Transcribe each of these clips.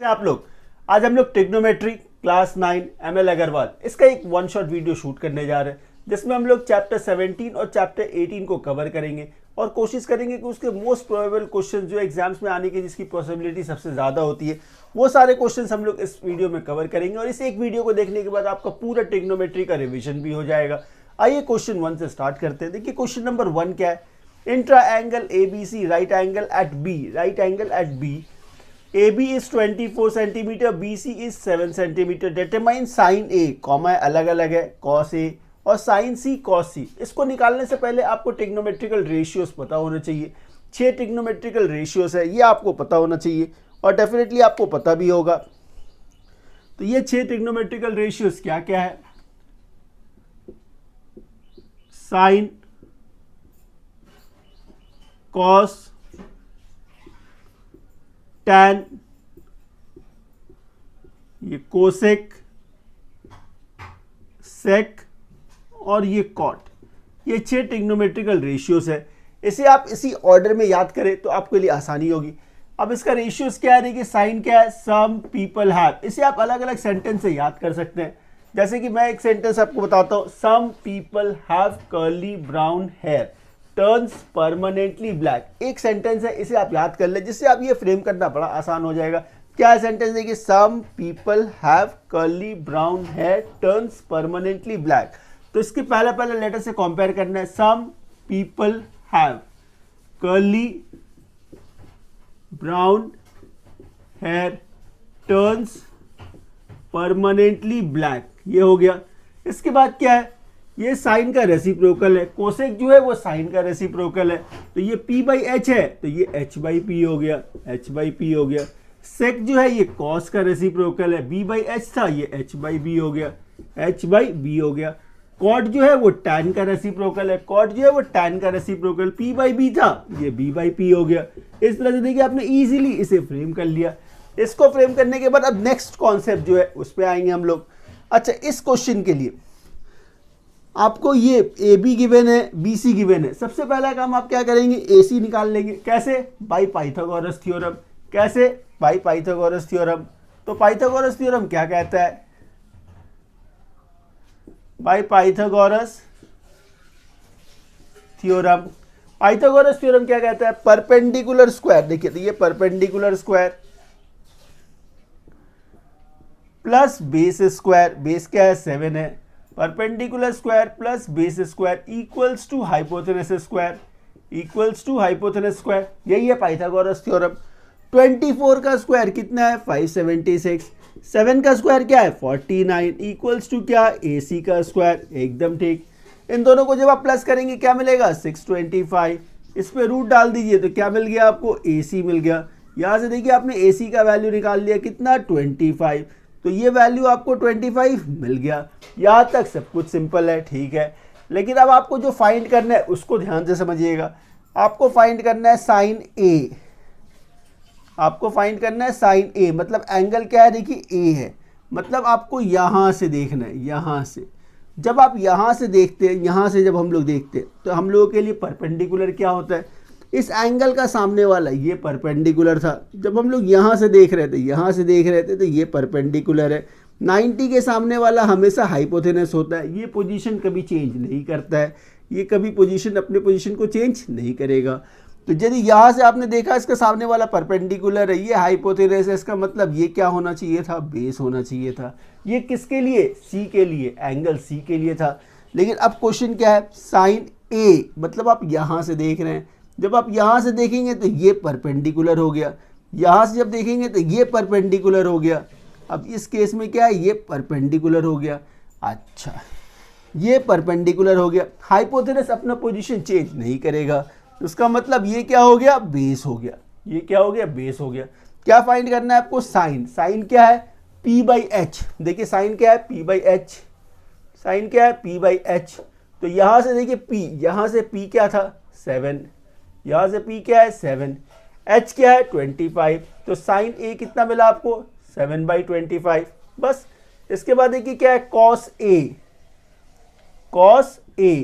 आप लोग आज हम लोग ट्रिग्नोमेट्री क्लास 9 एमएल अग्रवाल इसका एक वन शॉट वीडियो शूट करने जा रहे हैं जिसमें हम लोग चैप्टर 17 और चैप्टर 18 को कवर करेंगे और कोशिश करेंगे कि उसके मोस्ट प्रोबेबल क्वेश्चन जो एग्जाम्स में आने की जिसकी पॉसिबिलिटी सबसे ज़्यादा होती है वो सारे क्वेश्चंस हम लोग इस वीडियो में कवर करेंगे और इस एक वीडियो को देखने के बाद आपका पूरा ट्रिग्नोमेट्री का रिविजन भी हो जाएगा। आइए क्वेश्चन 1 से स्टार्ट करते हैं। देखिए क्वेश्चन नंबर 1 क्या है। In triangle ABC right angle at B AB is 24 cm, BC is 7 cm. Determine sin A, comma अलग अलग है cos A और sin C cos C। इसको निकालने से पहले आपको ट्रिग्नोमेट्रिकल रेशियोज पता होना चाहिए। 6 ट्रिग्नोमेट्रिकल रेशियोज है, ये आपको पता होना चाहिए और डेफिनेटली आपको पता भी होगा। तो ये 6 ट्रिग्नोमेट्रिकल रेशियोज क्या क्या है। साइन, कॉस, टैन, ये कोसेक, सेक और ये कॉट, ये 6 ट्रिग्नोमेट्रिकल रेशियोज है। इसे आप इसी ऑर्डर में याद करें तो आपके लिए आसानी होगी। अब इसका रेशियोज क्या है, देखिए साइन क्या है, सम पीपल हैव, इसे आप अलग अलग सेंटेंस से याद कर सकते हैं। जैसे कि मैं एक सेंटेंस आपको बताता हूं, some people have curly brown hair turns permanently black. एक सेंटेंस है, इसे आप याद कर ले जिससे आप ये फ्रेम करना बड़ा आसान हो जाएगा। क्या है सेंटेंस, देखिए some people have curly brown hair turns permanently black. तो इसके पहले लेटर से कंपेयर करना है। Some people have curly brown hair turns permanently black, ये हो गया। इसके बाद क्या है, ये साइन का रेसिप्रोकल है, कोसेक जो है वो साइन का रेसिप्रोकल है। तो ये P बाई एच है तो ये H बाई पी हो गया, H बाई पी हो गया। सेक जो है ये कॉस का रेसिप्रोकल है, B बाई एच था ये H बाई बी हो गया, H बाई बी हो गया। कॉट जो है वो टैन का रेसिप्रोकल है, कॉट जो है वो टैन का रेसिप्रोकल, P बाई बी था ये B बाई पी हो गया। इस तरह से देखिए आपने इजीली इसे फ्रेम कर लिया। इसको फ्रेम करने के बाद अब नेक्स्ट कॉन्सेप्ट जो है उस पर आएंगे हम लोग। अच्छा, इस क्वेश्चन के लिए आपको ये AB गिवन है, BC गिवन है। सबसे पहला काम आप क्या करेंगे, AC निकाल लेंगे। कैसे, बाय पाइथागोरस थ्योरम। कैसे, बाय पाइथागोरस थ्योरम। तो पाइथागोरस थ्योरम क्या कहता है, by Pythagoras theorem. Pythagoras theorem क्या कहता है, परपेंडिकुलर स्क्वायर। देखिए तो ये perpendicular square plus base square, base क्या है 7 है, perpendicular square plus base square equals to hypotenuse square, equals to hypotenuse square. यही है पाइथागोरस थ्योरम। 24 का स्क्वायर कितना है 576, 7 का स्क्वायर क्या है 49 इक्वल्स टू क्या AC का स्क्वायर, एकदम ठीक। इन दोनों को जब आप प्लस करेंगे क्या मिलेगा 625, इस पे रूट डाल दीजिए तो क्या मिल गया आपको AC मिल गया। यहाँ से देखिए आपने AC का वैल्यू निकाल लिया कितना 25, तो ये वैल्यू आपको 25 मिल गया। यहाँ तक सब कुछ सिंपल है, ठीक है। लेकिन अब आपको जो फाइंड करना है उसको ध्यान से समझिएगा। आपको फाइंड करना है साइन A, आपको फाइंड करना है साइन A, मतलब एंगल क्या है, देखिए A है, मतलब आपको यहाँ से देखना है, यहाँ से। जब आप यहाँ से देखते हैं, यहाँ से जब हम लोग देखते हैं तो हम लोगों के लिए परपेंडिकुलर क्या होता है, इस एंगल का सामने वाला ये परपेंडिकुलर था। जब हम लोग यहाँ से देख रहे थे, यहाँ से देख रहे थे तो ये परपेंडिकुलर है। 90 के सामने वाला हमेशा हाइपोथेनस होता है, ये पोजीशन कभी चेंज नहीं करता है, ये कभी पोजीशन अपने पोजीशन को चेंज नहीं करेगा। तो यदि यहाँ से आपने देखा इसका सामने वाला परपेंडिकुलर है, ये हाइपोथेनस है, इसका मतलब ये क्या होना चाहिए था, बेस होना चाहिए था। ये किसके लिए, C के लिए, एंगल C के लिए था। लेकिन अब क्वेश्चन क्या है, साइन A, मतलब आप यहाँ से देख रहे हैं, जब आप यहाँ से देखेंगे तो ये परपेंडिकुलर हो गया, यहाँ से जब देखेंगे तो ये परपेंडिकुलर हो गया। अब इस केस में क्या है, ये परपेंडिकुलर हो गया। अच्छा, ये परपेंडिकुलर हो गया, हाइपोथेनस अपना पोजीशन चेंज नहीं करेगा, उसका मतलब ये क्या हो गया, बेस हो गया। ये क्या हो गया, बेस हो गया। क्या फाइंड करना है आपको, साइन। साइन क्या है P बाई एच, देखिए साइन क्या है P बाई एच, साइन क्या है P बाई एच। तो यहाँ से देखिए P, यहाँ से P क्या था 7, यहाँ से P क्या है 7, H क्या है 25, तो साइन A कितना मिला आपको 7 बाई 25। बस इसके बाद देखिए क्या है cos A, cos A,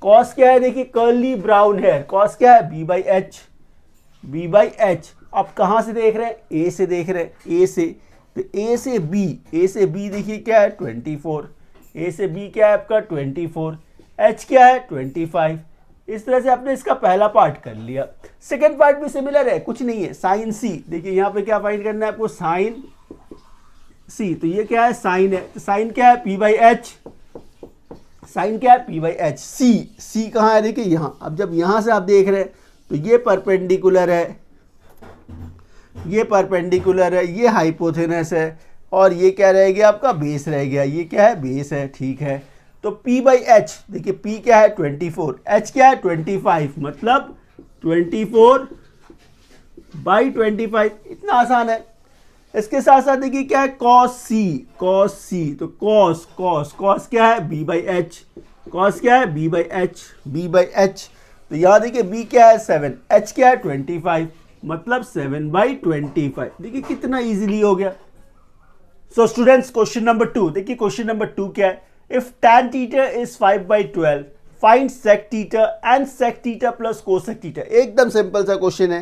cos क्या है देखिए कर्ली ब्राउन हेयर, कॉस क्या है B by h, B by H. अब कहाँ से देख रहे हैं, ए से देख रहे हैं, ए से, तो ए से बी, ए से बी देखिए क्या है 24, ए से बी क्या है आपका 24, एच क्या है 25। इस तरह से आपने इसका पहला पार्ट कर लिया। सेकेंड पार्ट भी सिमिलर है, कुछ नहीं है, साइन सी, देखिए यहाँ पे क्या फाइंड करना है आपको, साइन सी, तो ये क्या है साइन है, तो साइन क्या है पी बाई एच, साइन क्या है पी बाई एच, सी, सी कहाँ है देखिए यहाँ। अब जब यहाँ से आप देख रहे हैं तो ये परपेंडिकुलर है, ये परपेंडिकुलर है, ये हाइपोथेनस है, और ये क्या रह गया आपका बेस रह गया, ये क्या है बेस है, ठीक है। तो P बाई एच, देखिए P क्या है 24, H क्या है 25, मतलब 24 बाई 25, इतना आसान है। इसके साथ साथ देखिए क्या है cos C, cos C, तो cos cos cos क्या है B बाई एच, cos क्या है B by h, B by H, तो यहाँ देखिए B क्या है 7, H क्या है 25, मतलब 7 बाई 25। देखिए कितना इजीली हो गया। सो स्टूडेंट्स क्वेश्चन नंबर 2, देखिए क्वेश्चन नंबर 2 क्या है, if tan theta is 5/12 find sec theta and sec theta plus cosec theta. एकदम सिंपल सा क्वेश्चन है।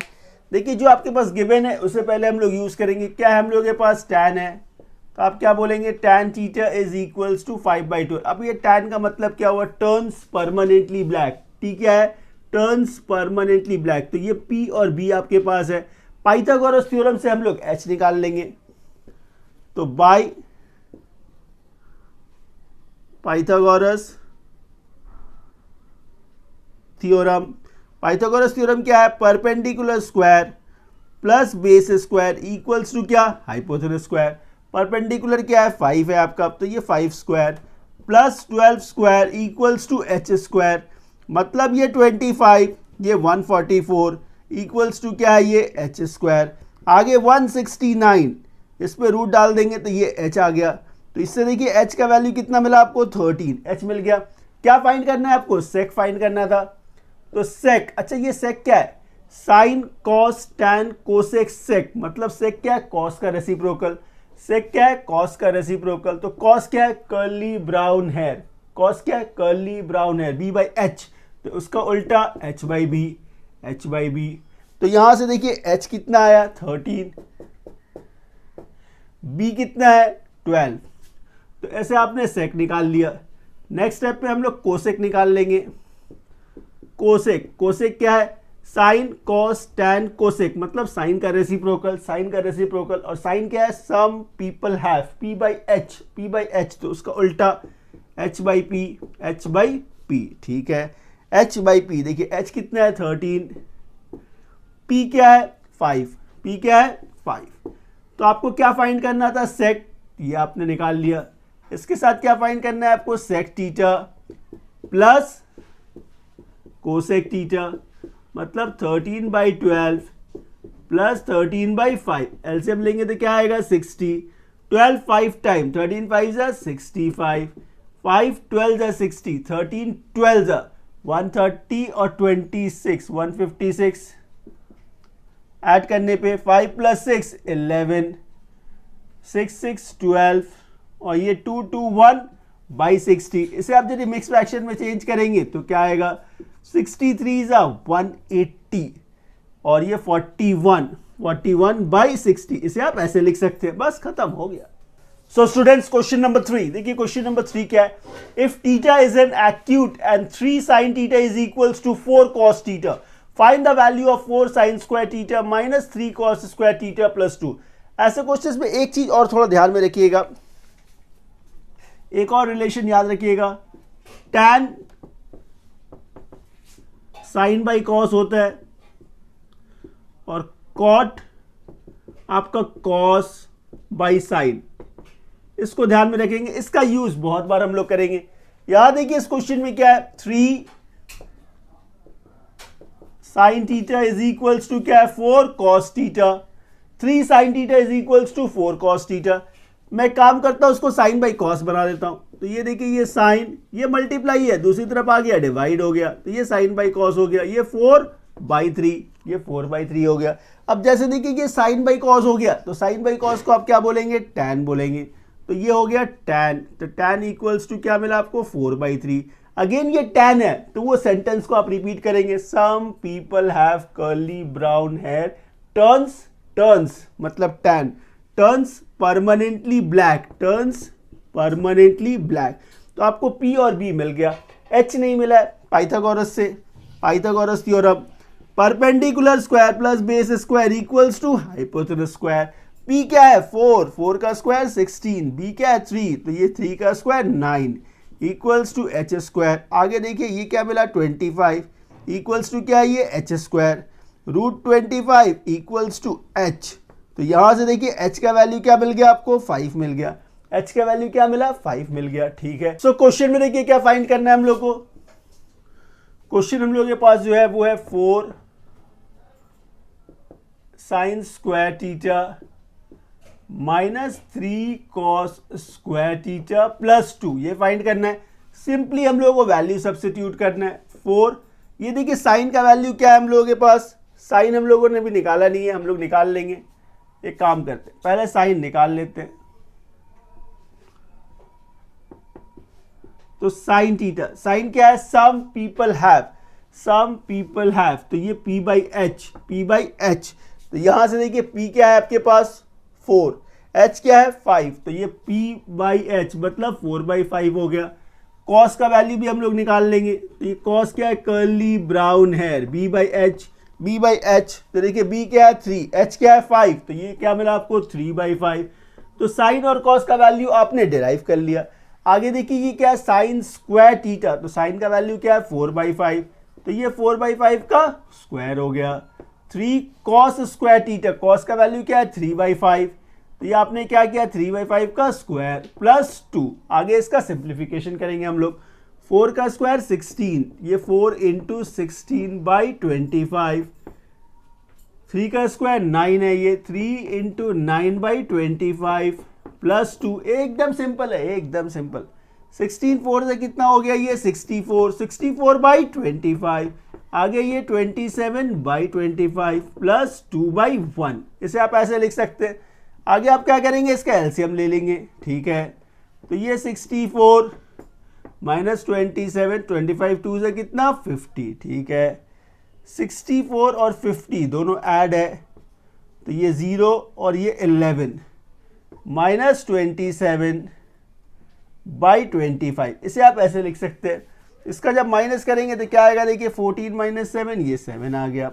देखिए जो आपके पास गिवन है उससे पहले हम लोग यूज करेंगे, क्या है हम लोग के पास tan है, तो आप क्या बोलेंगे tan theta is equals to 5/12। अब ये tan का मतलब क्या हुआ, टर्न्स परमानेंटली ब्लैक, ठीक है, टर्न्स परमानेंटली ब्लैक, तो ये P और B आपके पास है। पाइथागोरस थ्योरम से हम लोग H निकाल लेंगे, तो by Pythagoras theorem, Pythagoras theorem क्या है, perpendicular square plus base square equals to क्या, हाइपोथेनस स्क्वायर। परपेंडिकुलर क्या है 5 है आपका, तो ये 5 square plus 12 square equals to H square, मतलब ये 25, ये 144 इक्वल्स टू क्या है ये एच स्क्वायर। आगे 169, इस पे रूट डाल देंगे तो ये एच आ गया, तो इससे देखिए एच का वैल्यू कितना मिला आपको 13, एच मिल गया। क्या फाइंड करना है आपको, सेक फाइंड करना था, तो सेक, अच्छा ये सेक क्या है, sine cos tan cosec sec, मतलब सेक क्या है कॉस का रेसिप्रोकल, सेक क्या है कॉस का रेसिप्रोकल, तो कॉस क्या है कर्ली ब्राउन हेयर, कॉस क्या है curly brown hair, B by H, तो उसका उल्टा H by B, H by B. तो यहां से देखिए एच कितना आया 13, बी कितना है 12, तो ऐसे आपने सेक निकाल लिया। नेक्स्ट स्टेप पे हम लोग कोसेक निकाल लेंगे। कोसेक, कोसेक क्या है, साइन कॉस टैन कोसेक, मतलब साइन का रेसिप्रोकल, साइन का रेसिप्रोकल, और साइन क्या है some people have, P by H, P by H, तो उसका उल्टा H by P, H by P, ठीक है, एच बाई पी। देखिए एच कितना है 13, पी क्या है 5, पी क्या है 5, तो आपको क्या फाइंड करना था सेक, ये आपने निकाल लिया। इसके साथ क्या फाइंड करना है आपको, sec theta plus cosec theta, मतलब 13/12 प्लस 13/5, एलसीएम लेंगे तो क्या आएगा 60, 12 5 टाइम, 13 5 जा 65, 5 12 जा 60, 13 12 जा 130 और 26 156, ऐड करने पे 5 + 6 11, 6 6 12, और ये 2 2 1/60। इसे आप यदि मिक्स फ्रैक्शन में चेंज करेंगे तो क्या आएगा, 63 जा 180, और ये 41/60, इसे आप ऐसे लिख सकते हैं, बस खत्म हो गया। सो स्टूडेंट्स क्वेश्चन नंबर 3, देखिए क्वेश्चन नंबर 3 क्या है, if theta is an acute and 3 sin theta is equals to 4 cos theta, find the value of 4 sin square theta minus 3 cos square theta plus 2। ऐसे question में एक चीज और थोड़ा ध्यान में रखिएगा, एक और रिलेशन याद रखिएगा, tan साइन बाई कॉस होता है और कॉट आपका कॉस बाई साइन, इसको ध्यान में रखेंगे, इसका यूज बहुत बार हम लोग करेंगे। यहां देखिए इस क्वेश्चन में क्या है, 3 sin theta is equals to क्या है 4 cos theta, 3 sin theta is equals to 4 cos theta. मैं काम करता हूं उसको साइन बाई कॉस बना देता हूं, तो ये देखिए ये साइन, ये मल्टीप्लाई है, दूसरी तरफ आ गया डिवाइड हो गया, तो ये साइन बाई कॉस हो गया, ये 4/3, ये 4/3 हो गया। अब जैसे देखिए ये साइन बाई कॉस हो गया, तो साइन बाई कॉस को आप क्या बोलेंगे, टैन बोलेंगे, तो ये हो गया टैन, तो टैन इक्वल्स टू क्या मिला आपको 4/3। अगेन ये टैन है, तो वो सेंटेंस को आप रिपीट करेंगे, some people have curly brown hair turns, turns मतलब tan, turns permanently black, turns permanently black. तो आपको P और B मिल गया, H नहीं मिला है पाइथागोरस से, Pythagoras theorem, perpendicular square plus base square equals to hypotenuse square. P क्या है 4, 4 का स्क्वायर 16, B क्या है 3, तो ये 3 का square 9 equals to H square. आगे देखिए ये क्या मिला 25 इक्वल्स टू क्या है ये H square, root 25 equals to H. तो यहां से देखिए h का वैल्यू क्या मिल गया आपको 5 मिल गया, h का वैल्यू क्या मिला 5 मिल गया, ठीक है। सो क्वेश्चन में देखिए क्या फाइंड करना है हम लोग को, क्वेश्चन हम लोग के पास जो है वो है 4 sign square theta -3 cos square theta plus 2, ये फाइंड करना है। सिंपली हम लोगों को वैल्यू सब्स्टिट्यूट करना है 4, ये देखिए साइन का वैल्यू क्या है हम लोगों के पास, साइन हम लोगों ने भी निकाला नहीं है, हम लोग निकाल लेंगे। एक काम करते हैं पहले साइन निकाल लेते हैं, तो साइन थीटा, साइन क्या है some people have, some people have, तो ये P बाई एच, तो यहां से देखिए P क्या है आपके पास 4, H क्या है 5, तो ये P बाई एच मतलब 4/5 हो गया। कॉस का वैल्यू भी हम लोग निकाल लेंगे, तो ये कॉस क्या है curly brown hair, B by H, तो देखिए B क्या है 3, H क्या है 5, तो ये क्या मिला आपको 3/5। तो साइन और कॉस का वैल्यू आपने डिराइव कर लिया। आगे देखिए ये क्या है साइन स्क्वायर थीटा, तो साइन का वैल्यू क्या है 4/5, तो ये 4/5 का स्क्वायर हो गया। 3 कॉस स्क्वायर थीटा, कॉस का वैल्यू क्या है 3/5, तो ये आपने क्या किया 3/5 का स्क्वायर प्लस 2। आगे इसका सिंप्लीफिकेशन करेंगे हम लोग, 4 का स्क्वायर 16, ये 4 इंटू 16/25, 3 का स्क्वायर 9 है, ये 3 इंटू 9/25 प्लस 2, एकदम सिंपल है, एकदम सिंपल। 16 4 से कितना हो गया ये 64, 64/25, आगे ये 27/25 प्लस 2/1, इसे आप ऐसे लिख सकते हैं। आगे आप क्या करेंगे इसका एलसीएम ले लेंगे, ठीक है। तो ये 64 माइनस 27, 25 2 से कितना 50, ठीक है। 64 और 50 दोनों ऐड है, तो ये 0 और ये 11 माइनस 27/25, इसे आप ऐसे लिख सकते हैं। इसका जब माइनस करेंगे तो क्या आएगा देखिए 14 माइनस 7, ये 7 आ गया,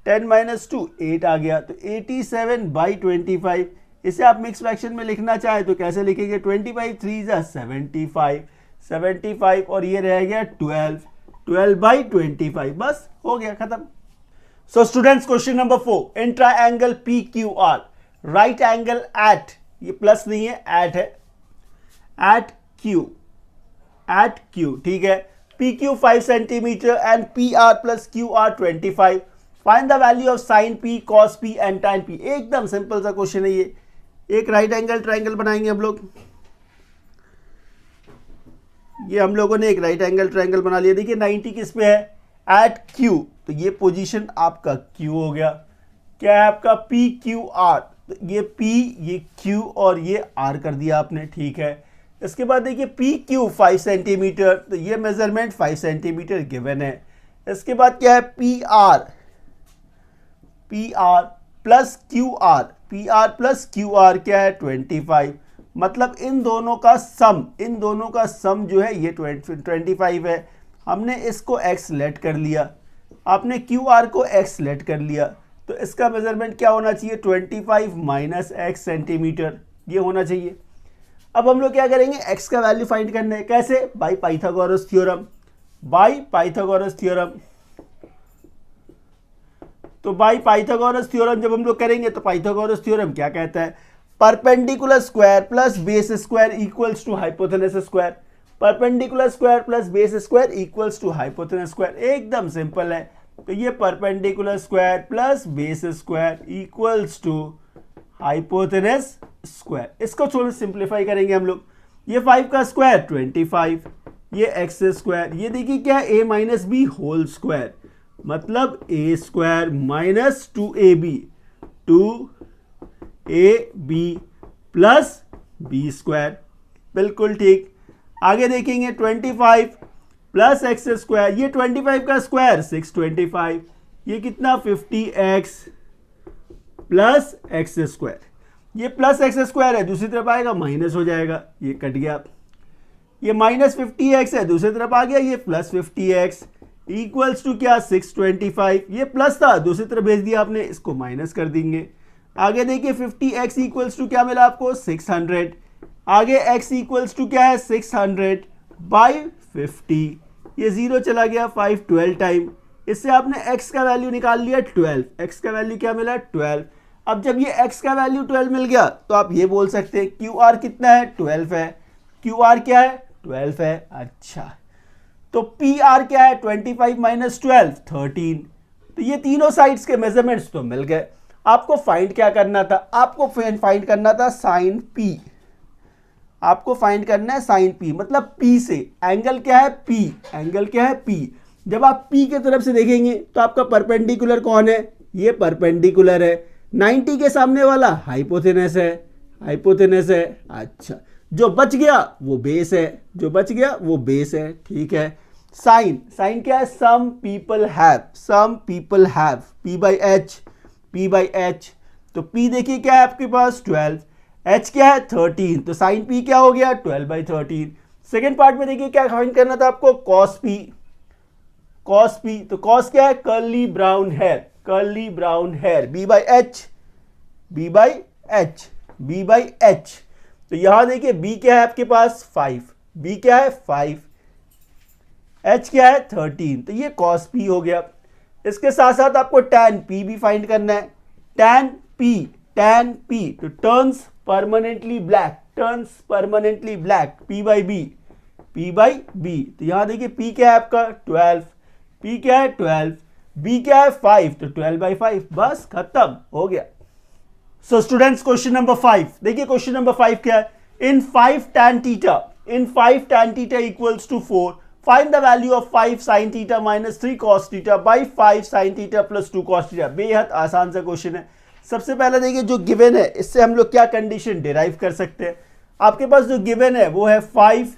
10 माइनस 2 8 आ गया, तो 87/25। इसे आप मिक्स फ्रैक्शन में लिखना चाहे तो कैसे लिखेंगे 25 3 जा 75 और ये रह गया 12/25, बस हो गया खत्म। So students question number 4, in triangle PQR right angle at, ये प्लस नहीं है एट है, एट Q, ठीक है। PQ 5 centimetre and PR plus QR 25, find the value of sine P cos P and tan P। एकदम simple सा question है ये। एक राइट एंगल ट्रायंगल बनाएंगे हम लोग, ये हम लोगों ने एक राइट एंगल ट्रायंगल बना लिया। देखिए 90 किस पे है एट Q, तो ये पोजीशन आपका Q हो गया। क्या है आपका PQR, तो ये P ये Q और ये R कर दिया आपने, ठीक है। इसके बाद देखिए PQ 5 सेंटीमीटर, तो ये मेजरमेंट 5 सेंटीमीटर गिवन है। इसके बाद क्या है PR प्लस QR क्या है 25, मतलब इन दोनों का सम जो है ये 25 है। हमने इसको x लेट कर लिया, आपने QR को x लेट कर लिया, तो इसका मेजरमेंट क्या होना चाहिए 25 माइनस x सेंटीमीटर, ये होना चाहिए। अब हम लोग क्या करेंगे x का वैल्यू फाइंड करना है, कैसे बाय पाइथागोरस थ्योरम। तो बाय पाइथागोरस थ्योरम जब हम लोग करेंगे तो पाइथागोरस थ्योरम क्या कहता है, perpendicular square plus base square equals to hypotenuse square, perpendicular square plus base square equals to hypotenuse square, एकदम सिंपल है। तो ये perpendicular square plus base square equals to hypotenuse square. इसको थोड़ा सिंप्लीफाई करेंगे हम लोग, ये 5 का स्क्वायर 25, ये एक्स स्क्वायर, ये देखिए क्या है a minus B whole square, मतलब a square minus 2ab plus B square, बिल्कुल ठीक। आगे देखेंगे 25 प्लस एक्स स्क्वायर, ये 25 का स्क्वायर 625, ये कितना 50x प्लस एक्स स्क्वायर, ये प्लस एक्स स्क्वायर है, दूसरी तरफ आएगा माइनस हो जाएगा, ये कट गया। ये माइनस 50x है, दूसरी तरफ आ गया ये प्लस 50x इक्वल्स टू क्या 625, ये प्लस था दूसरी तरफ भेज दिया आपने, इसको माइनस कर देंगे। आगे देखिए 50x इक्वल्स टू क्या मिला आपको 600, आगे x इक्वल्स टू क्या है 600 बाई 50, ये 0 चला गया 5 12 टाइम, इससे आपने x का वैल्यू निकाल लिया 12, x का वैल्यू क्या मिला 12। अब जब ये x का वैल्यू 12 मिल गया तो आप ये बोल सकते हैं QR कितना है 12 है, QR क्या है 12 है। अच्छा तो PR क्या है 25 माइनस 12 13, तो ये तीनों साइड्स के मेजरमेंट्स तो मिल गए। आपको फाइंड क्या करना था, आपको फाइंड करना था साइन P, आपको फाइंड करना है साइन P, मतलब P से एंगल क्या है P, एंगल क्या है P। जब आप P के तरफ से देखेंगे तो आपका परपेंडिकुलर कौन है, ये परपेंडिकुलर है, 90 के सामने वाला हाइपोथेनस है, हाइपोथेनस है। अच्छा जो बच गया वो बेस है, जो बच गया वो बेस है, ठीक है। साइन, साइन क्या है some people have, some people have, P by h, P by H, तो P देखिए क्या है आपके पास 12, H क्या है 13, तो साइन P क्या हो गया 12 बाई 13। सेकेंड पार्ट में देखिए क्या फाइंड करना था आपको कॉस P, कॉस P, तो कॉस क्या है curly brown hair, curly brown hair, B by h, B by h, B by H, तो यहां देखिए B क्या है आपके पास 5, B क्या है 5, H क्या है 13, तो ये cos P हो गया। इसके साथ साथ आपको tan P भी फाइंड करना है, tan P, tan P, तो turns permanently black, turns permanently black, P by B, P by B, तो यहां देखिए P क्या है आपका 12, P क्या है 12, B क्या है 5, तो 12 बाई 5, बस खत्म हो गया। सो स्टूडेंट्स क्वेश्चन नंबर 5, देखिए क्वेश्चन नंबर 5 क्या है, in 5 tan theta, in 5 tan theta equals to 4, find the value of 5 sin theta minus 3 cos theta by 5 sin theta plus 2 cos theta. बेहद आसान सा क्वेश्चन है। सबसे पहले देखिए जो गिवन है इससे हम लोग क्या कंडीशन डिराइव कर सकते हैं। आपके पास जो गिवन है वो है 5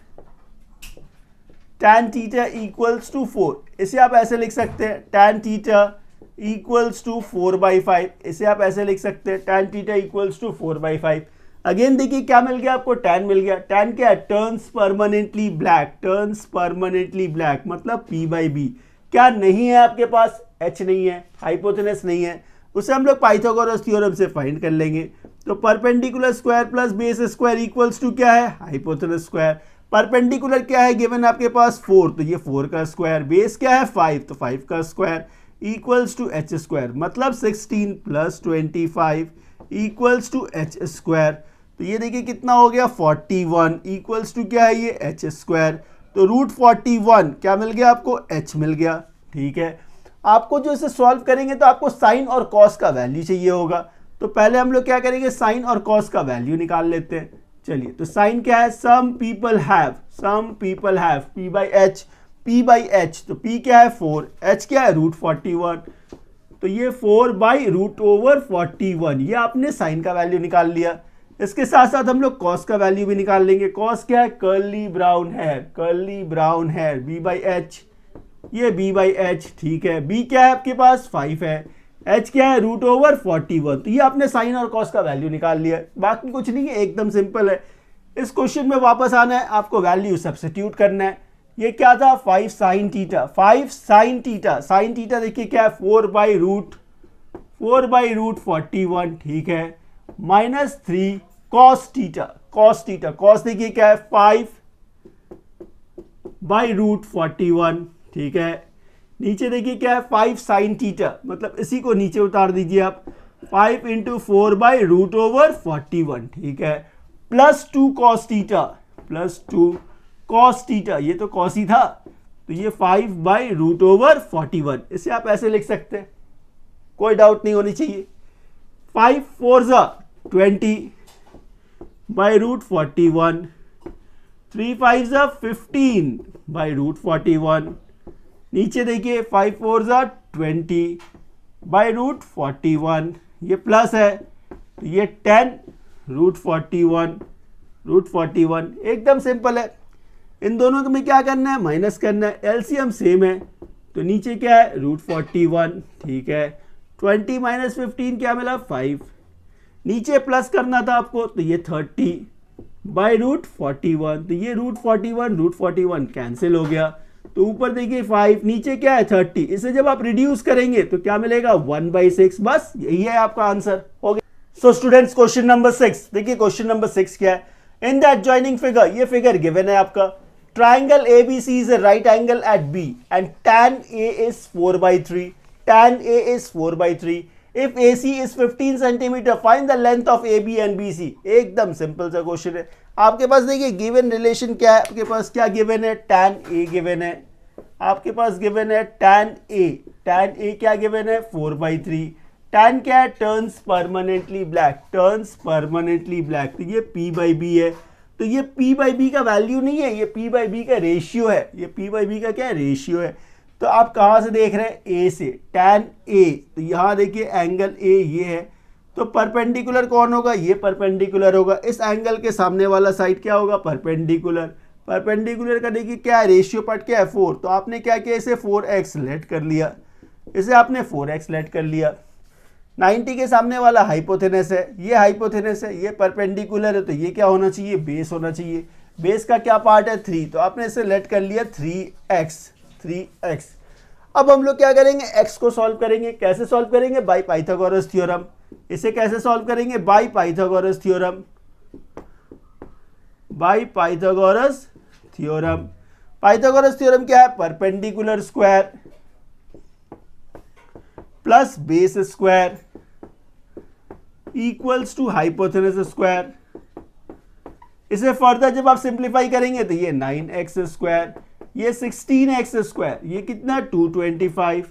tan थीटा इक्वल्स टू 4, इसे आप ऐसे लिख सकते हैं tan theta equals to 4 by 5, इसे आप ऐसे लिख सकते हैं tan theta equals to 4 by 5। Again देखिए क्या मिल गया आपको tan मिल गया, tan क्या है turns permanently black, turns permanently black, मतलब P बाई B। क्या नहीं है आपके पास, H नहीं है, हाइपोथेनस नहीं है, उसे हम लोग पाइथागोरस थ्योरम से फाइंड कर लेंगे। तो perpendicular square plus base square equals to क्या है हाइपोथेनस स्क्वायर। परपेंडिकुलर क्या है गिवन आपके पास 4, तो ये 4 का स्क्वायर, बेस क्या है 5, तो 5 का square equals to H square, मतलब 16 plus 25 equals to H square. तो ये देखिए कितना हो गया 41 इक्वल्स टू क्या है ये एच स्क्वायर, तो रूट 41 क्या मिल गया आपको h मिल गया, ठीक है। आपको जो इसे सॉल्व करेंगे तो आपको साइन और कॉस का वैल्यू चाहिए होगा, तो पहले हम लोग क्या करेंगे साइन और कॉस का वैल्यू निकाल लेते हैं। चलिए तो साइन क्या है some people have, some people have P by h, P by H, तो P क्या है 4, H क्या है रूट 41, तो ये 4 बाई रूट ओवर 41, ये आपने साइन का वैल्यू निकाल लिया। इसके साथ साथ हम लोग कॉस का वैल्यू भी निकाल लेंगे। कॉस क्या है curly brown hair, curly brown hair, B by h, ये B बाई एच, ठीक है। B क्या है आपके पास 5 है, H क्या है रूट ओवर 41, तो ये आपने साइन और कॉस का वैल्यू निकाल लिया। बाकी कुछ नहीं है, एकदम सिंपल है। इस क्वेश्चन में वापस आना है, आपको वैल्यू सब्स्टिट्यूट करना है। ये क्या था 5 sine theta, 5 sine theta, sine theta देखिए क्या है 4 बाई रूट 41, ठीक है, minus 3 cos theta, cos theta, cos देखिए क्या है 5 बाई रूट 41, ठीक है। नीचे देखिए क्या है 5 साइन थीटा, मतलब इसी को नीचे उतार दीजिए आप, 5 इंटू 4 बाई रूट ओवर 41, ठीक है, plus 2 cos theta, plus 2 cos theta, ये तो कॉस ही था, तो ये 5 बाई रूट ओवर 41, इसे आप ऐसे लिख सकते हैं, कोई डाउट नहीं होनी चाहिए। 5 4 जा 20 बाई रूट 41, 3 5 जा 15 बाई रूट 41, नीचे देखिए 5 4 जा 20 बाई रूट 41, ये प्लस है तो ये 10 रूट 41, एकदम सिंपल है। इन दोनों में क्या करना है माइनस करना है, एलसीएम सेम है, तो नीचे क्या है रूट 41, ठीक है, 20 माइनस 15 क्या मिला 5, नीचे प्लस करना था आपको तो ये 30 बाई रूट 41, तो ये रूट 41 कैंसिल हो गया, तो ऊपर देखिए 5, नीचे क्या है 30, इसे जब आप रिड्यूस करेंगे तो क्या मिलेगा 1/6, बस यही है आपका आंसर, हो गया। सो स्टूडेंट्स क्वेश्चन नंबर 6 देखिए, क्वेश्चन नंबर 6 क्या है, इन दैट जॉइनिंग फिगर, ये फिगर गिवन है आपका, triangle ABC is a right angle at B and tan A is 4/3, tan A is 4/3, if AC is 15 centimeter find the length of AB and BC। एकदम simple सा question है, आपके पास देखिए given relation क्या है, आपके पास क्या गिवन है, tan A गिवन है, आपके पास गिवन है tan A क्या गिवन है 4/3, tan क्या है टर्न्स परमानेंटली ब्लैक, तो ये P/B है, तो ये P/B का वैल्यू नहीं है, ये P/B का रेशियो है, ये P/B का क्या है रेशियो है। तो आप कहाँ से देख रहे हैं A से, tan A, तो यहाँ देखिए एंगल A ये है, तो परपेंडिकुलर कौन होगा, ये परपेंडिकुलर होगा, इस एंगल के सामने वाला साइड क्या होगा परपेंडिकुलर, परपेंडिकुलर का देखिए क्या है रेशियो पार्ट क्या है 4, तो आपने क्या किया इसे 4x लेट कर लिया, इसे आपने 4x लेट कर लिया, 90 के सामने वाला हाइपोथेनस है, ये हाइपोथेनस है, ये परपेंडिकुलर है, तो ये क्या होना चाहिए बेस होना चाहिए, बेस का क्या पार्ट है 3, तो आपने इसे लेट कर लिया 3x। अब हम लोग क्या करेंगे x को सॉल्व करेंगे, कैसे सॉल्व करेंगे बाय पाइथागोरस थ्योरम, इसे कैसे सॉल्व करेंगे by Pythagoras theorem, Pythagoras theorem क्या है, perpendicular square plus base square equals to hypotenuse square, इसे फर्दर जब आप सिंप्लीफाई करेंगे तो ये 9x स्क्वायर, ये 16x स्क्वायर, ये कितना 225,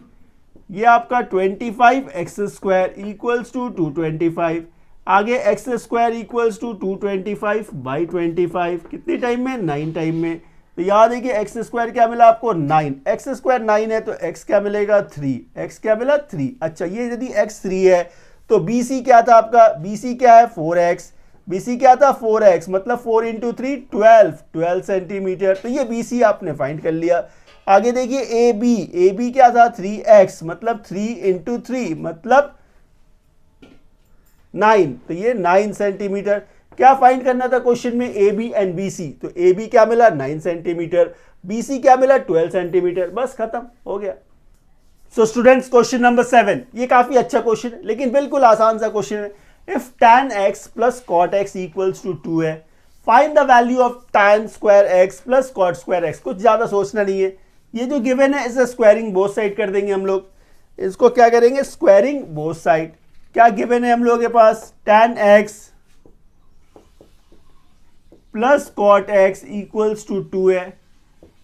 ये आपका 25x स्क्वायर इक्वल्स टू 225, आगे x square equals to 225 by 25, कितने टाइम में 9 टाइम में, तो याद है कि एक्स स्क्वायर क्या मिला आपको 9, एक्स स्क्वायर 9 है तो x क्या मिलेगा 3, x क्या मिला 3। अच्छा ये यदि x 3 है तो BC क्या था आपका, BC क्या है 4x, BC क्या था 4x, मतलब 4 इंटू 3 12 सेंटीमीटर, तो ये BC आपने फाइंड कर लिया। आगे देखिए AB क्या था 3x, मतलब 3 इंटू 3 मतलब 9, तो ये 9 सेंटीमीटर। क्या फाइंड करना था क्वेश्चन में AB एंड BC, तो AB क्या मिला 9 सेंटीमीटर, BC क्या मिला 12 सेंटीमीटर, बस खत्म हो गया। सो स्टूडेंट्स क्वेश्चन नंबर 7, ये काफी अच्छा क्वेश्चन है लेकिन बिल्कुल आसान सा क्वेश्चन है। If tan x plus cot x equals to 2 है, find the value of tan square x plus cot square x। कुछ ज्यादा सोचना नहीं है, ये जो गिवन है इसे स्क्वायरिंग बोथ साइड कर देंगे हम लोग, इसको क्या करेंगे स्क्वायरिंग बोथ साइड। क्या गिवन है हम लोगों के पास tan x plus cot x equals to 2 है,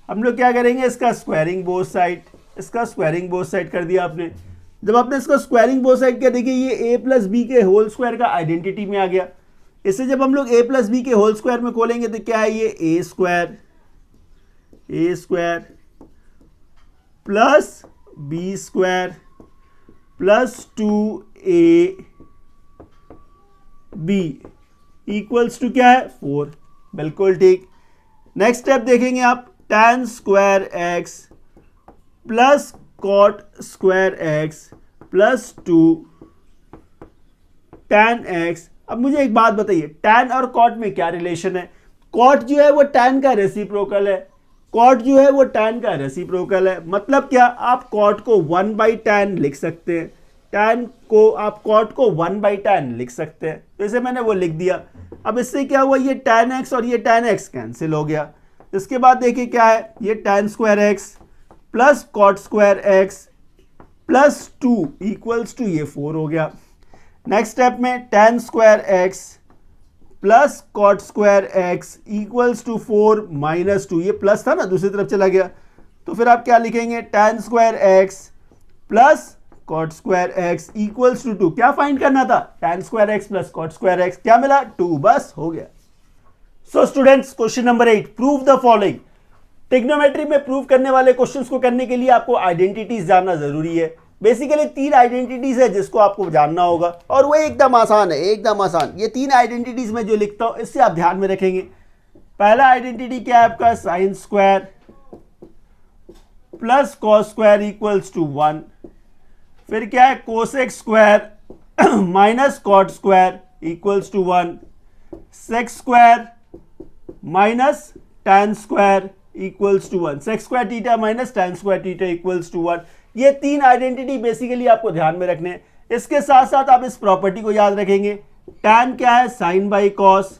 हम लोग क्या करेंगे इसका स्क्वायरिंग बोथ साइड, इसका स्क्वायरिंग बोथ साइड कर दिया आपने। जब आपने इसका स्क्वायरिंग बोथ साइड किया देखिए ये a प्लस बी के होल स्क्वायर का आइडेंटिटी में आ गया, इसे जब हम लोग a प्लस बी के होल स्क्वायर में खोलेंगे तो क्या है ये a square plus b square plus 2ab equals to क्या है 4, बिल्कुल ठीक। नेक्स्ट स्टेप देखेंगे आप, tan square x plus cot square x plus 2 tan x। अब मुझे एक बात बताइए tan और cot में क्या रिलेशन है, cot जो है वो tan का रेसिप्रोकल है, cot जो है वो tan का रेसिप्रोकल है, मतलब क्या आप cot को 1/tan लिख सकते हैं, tan को आप cot को 1/tan लिख सकते हैं, तो इसे मैंने वो लिख दिया। अब इससे क्या हुआ ये tan x और ये tan x कैंसिल हो गया। इसके बाद देखिए क्या है ये tan square x plus cot square x plus 2 equals to ये 4 हो गया। नेक्स्ट स्टेप में tan square x plus cot square x equals to 4 minus 2, ये प्लस था ना दूसरी तरफ चला गया, तो फिर आप क्या लिखेंगे tan square x plus cot square x equals to 2। क्या फाइंड करना था tan square x plus cot square x, क्या मिला 2, बस हो गया। So students question number 8, prove the following. Trigonometry में प्रूव करने वाले क्वेश्चंस को करने के लिए आपको आइडेंटिटीज जानना जरूरी है। बेसिकली 3 आइडेंटिटीज है जिसको आपको जानना होगा और वो एकदम आसान है, एकदम आसान। ये 3 आइडेंटिटीज में जो लिखता हूं इससे आप ध्यान में रखेंगे। पहला आइडेंटिटी क्या है आपका sine square plus cos square equals to 1। फिर क्या है cosec square minus cot square equals to 1, sec square minus tan square equals to 1, sec square theta minus tan square theta equals to 1। ये तीन identity basically आपको ध्यान में रखने हैं। इसके साथ साथ आप इस प्रॉपर्टी को याद रखेंगे, tan क्या है साइन बाई कॉस,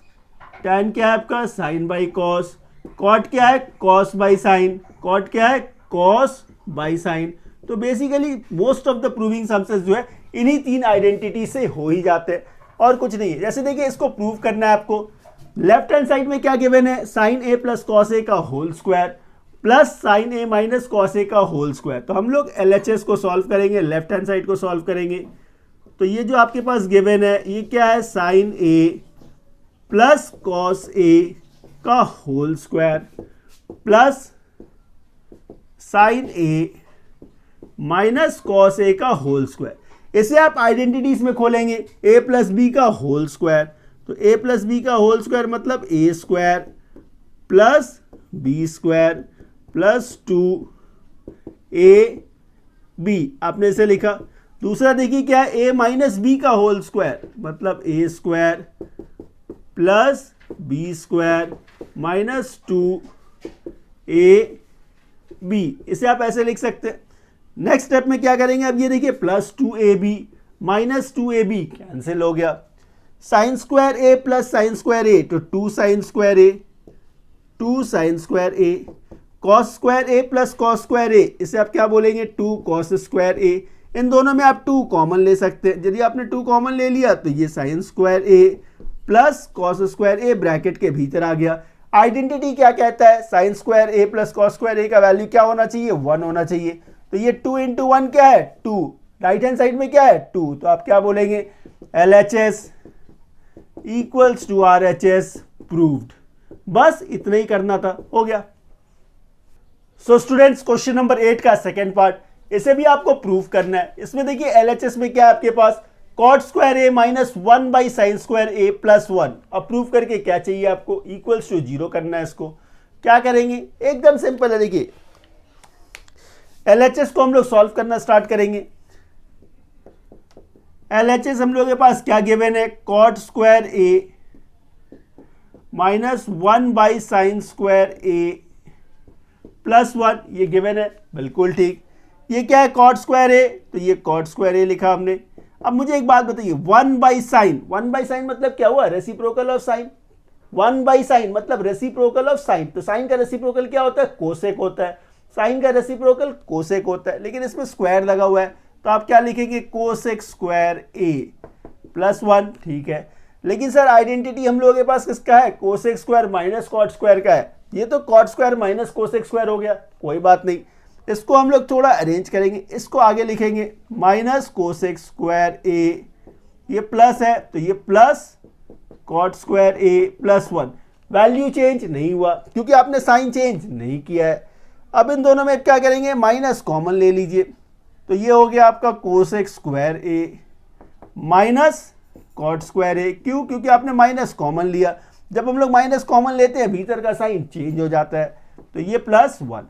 tan क्या है आपका साइन बाई कॉस, कॉट क्या है कॉस बाई साइन, कॉट क्या है कॉस बाई साइन। तो basically most of the proving sums जो है इन्हीं तीन आइडेंटिटी से हो ही जाते हैं और कुछ नहीं है। जैसे देखिए इसको प्रूव करना है आपको, लेफ्ट हैंड साइड में क्या गिवन है sine a plus cos a का whole square plus sine a minus cos a का होल स्क्वायर। तो हम लोग LHS को सॉल्व करेंगे, लेफ्ट हैंड साइड को सॉल्व करेंगे। तो ये जो आपके पास गिवन है ये क्या है sine a plus cos a का whole square plus sine a minus cos a का होल स्क्वायर। इसे आप आइडेंटिटीज में खोलेंगे, a प्लस बी का होल स्क्वायर, तो a प्लस बी का होल स्क्वायर मतलब a square plus B square plus 2ab आपने इसे लिखा। दूसरा देखिए क्या है a माइनस बी का होल स्क्वायर मतलब a square plus B square minus 2ab, इसे आप ऐसे लिख सकते हैं। नेक्स्ट स्टेप में क्या करेंगे, अब ये देखिए plus 2ab minus 2ab cancel हो गया, साइन स्क्वायर ए प्लस साइन स्क्वायर ए तो 2 साइन स्क्वायर ए, 2 साइन स्क्वायर ए, कॉस स्क्वायर ए प्लस कॉस स्क्वायर ए, इसे आप क्या बोलेंगे 2 कॉस स्क्वायर ए। इन दोनों में आप 2 कॉमन ले सकते हैं, यदि आपने 2 कॉमन ले लिया तो ये sign square A plus cos square A bracket के भीतर आ गया। आइडेंटिटी क्या कहता है साइन स्क्वायर ए प्लस कॉस स्क्वायर ए का वैल्यू क्या होना चाहिए 1 होना चाहिए। तो ये 2 इंटू 1 क्या है 2, राइट हैंड साइड में क्या है 2, तो आप क्या बोलेंगे LHS equals to RHS proved. बस इतना ही करना था, हो गया। सो स्टूडेंट्स क्वेश्चन नंबर 8 का सेकेंड पार्ट, इसे भी आपको प्रूव करना है। इसमें देखिए LHS में क्या है आपके पास cot square A minus 1 by sine square A plus 1। अब प्रूव करके क्या चाहिए आपको इक्वल्स टू 0 करना है। इसको क्या करेंगे एकदम सिंपल है, देखिए LHS को हम लोग सॉल्व करना स्टार्ट करेंगे। LHS हम लोग के पास क्या गिवन है cot square A minus 1 by sine square A plus 1, ये गिवन है बिल्कुल ठीक। ये क्या है कॉट स्क्वायर ए, तो ये कॉट स्क्वायर ए लिखा हमने। अब मुझे एक बात बताइए 1 बाई साइन मतलब क्या हुआ reciprocal of sine, 1 by sign मतलब रेसिप्रोकल ऑफ साइन। तो साइन का रेसिप्रोकल क्या होता है कोसेक होता है, साइन का रेसिप्रोकल कोसेक होता है, लेकिन इसमें स्क्वायर लगा हुआ है तो आप क्या लिखेंगे कोसेक स्क्वायर ए प्लस 1, ठीक है। लेकिन सर आइडेंटिटी हम लोगों के पास किसका है cosec square minus cot square का है, ये तो cot square minus cosec square हो गया, कोई बात नहीं। इसको हम लोग थोड़ा अरेंज करेंगे, इसको आगे लिखेंगे माइनस कोसेक स्क्वायर ए, ये प्लस है तो ये प्लस कॉट स्क्वायर ए प्लस 1। वैल्यू चेंज नहीं हुआ क्योंकि आपने साइन चेंज नहीं किया है। अब इन दोनों में क्या करेंगे माइनस कॉमन ले लीजिए, तो ये हो गया आपका कोसेक स्क्वायर ए माइनस कॉट स्क्वायर ए। क्यों, क्योंकि आपने माइनस कॉमन लिया, जब हम लोग माइनस कॉमन लेते हैं भीतर का साइन चेंज हो जाता है, तो ये plus 1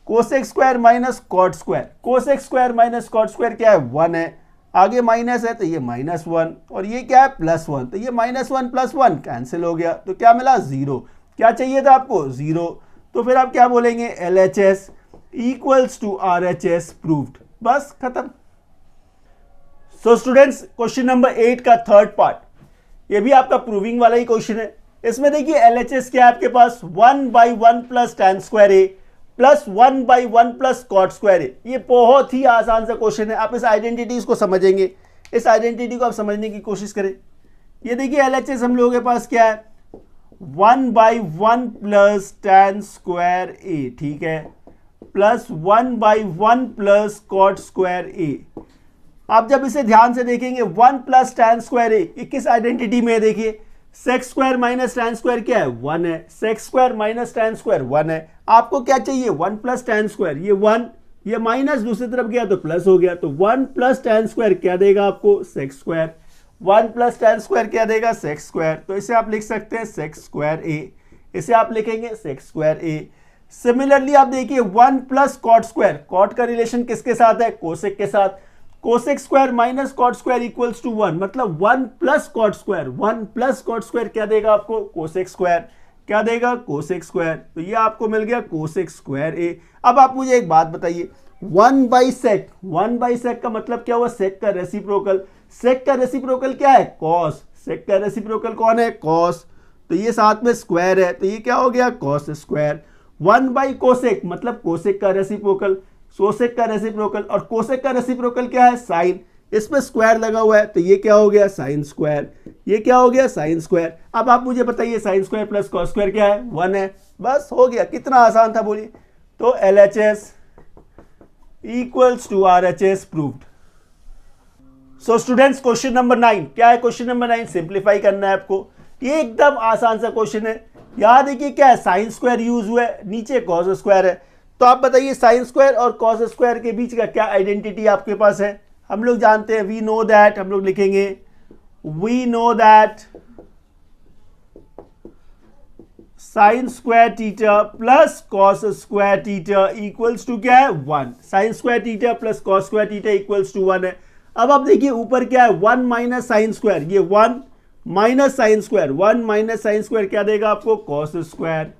cosec square minus cot square, cosec square minus cot square क्या है 1 है, आगे माइनस है तो ये माइनस 1 और ये क्या है प्लस 1, तो ये माइनस 1 प्लस 1 कैंसिल हो गया, तो क्या मिला 0। क्या चाहिए था आपको 0, तो फिर आप क्या बोलेंगे LHS equals to RHS proved, बस खत्म। सो स्टूडेंट्स क्वेश्चन नंबर 8 का थर्ड पार्ट, ये भी आपका प्रूविंग वाला ही क्वेश्चन है। इसमें देखिए LHS क्या है आपके पास 1 by 1 plus tan square A plus 1 by 1 plus cot square A. ये बहुत ही आसान सा क्वेश्चन है, आप इस आइडेंटिटीज को समझेंगे, इस आइडेंटिटी को आप समझने की कोशिश करें। ये देखिए LHS हम लोगों के पास क्या है 1 by 1 plus tan square A, ठीक है, plus 1 by 1 plus cot square A. आप जब इसे ध्यान से देखेंगे 1 प्लस tan स्क्वायर ए किस आइडेंटिटी में देखिए sec square minus tan square क्या है 1 है, sec square minus tan square 1 है। आपको क्या चाहिए 1 प्लस tan स्क्वायर, ये 1, ये माइनस दूसरी तरफ गया तो प्लस हो गया, तो 1 प्लस tan स्क्वायर क्या देगा आपको sec square, 1 plus tan square क्या देगा सेक स्क्वायर, तो इसे आप लिख सकते हैं सेक स्क्वायर ए, इसे आप लिखेंगे सेक स्क्वायर ए। सिमिलरली आप देखिए 1 प्लस कॉट स्क्वायर, कॉट का रिलेशन किसके साथ है कोसेक के साथ, cosec square minus cot square equals to 1, मतलब 1 plus cot square, 1 plus cot square क्या देगा आपको, कोसेक स्क्वायर, क्या देगा, कोसेक स्क्वायर। तो ये आपको मिल गया कोसेक स्क्वायर ए। अब आप मुझे एक बात बताइए, 1 बाई सेक, 1 बाई सेक का मतलब क्या हुआ, सेक का रेसिप्रोकल, सेक का रेसिप्रोकल क्या है, कॉस, सेक का रेसिप्रोकल कौन है, कॉस, तो ये साथ में स्क्वायर है, तो ये क्या हो गया, कॉस स्क्वायर। 1 बाई कोसेक मतलब कोसेक का रेसिप्रोकल, कोसेक का रेसिप्रोकल, और कोसेक का रेसिप्रोकल क्या है, साइन, इसमें स्क्वायर लगा हुआ है, तो ये क्या हो गया, साइन स्क्वायर, ये क्या हो गया, साइन स्क्वायर। अब आप मुझे बताइए sign square plus cos square क्या है, 1 है, बस हो गया, कितना आसान था बोलिए। तो LHS equals to RHS proved. So students question number 9 क्या है, क्वेश्चन नंबर 9 सिंप्लीफाई करना है आपको, ये एकदम आसान सा क्वेश्चन है। याद है कि क्या है, साइन स्क्वायर यूज हुआ है, नीचे कॉस स्क्वायर है, तो आप बताइए साइन स्क्वायर और कॉस स्क्वायर के बीच का क्या आइडेंटिटी आपके पास है, हम लोग जानते हैं, वी नो दैट, हम लोग लिखेंगे we know that sine square theta plus cos square theta equals to क्या है, 1, sine square theta plus cos square theta equals to 1 है। अब आप देखिए ऊपर क्या है, 1 माइनस साइन स्क्वायर, ये 1 minus sine square, 1 minus sine square क्या देगा आपको, cos square,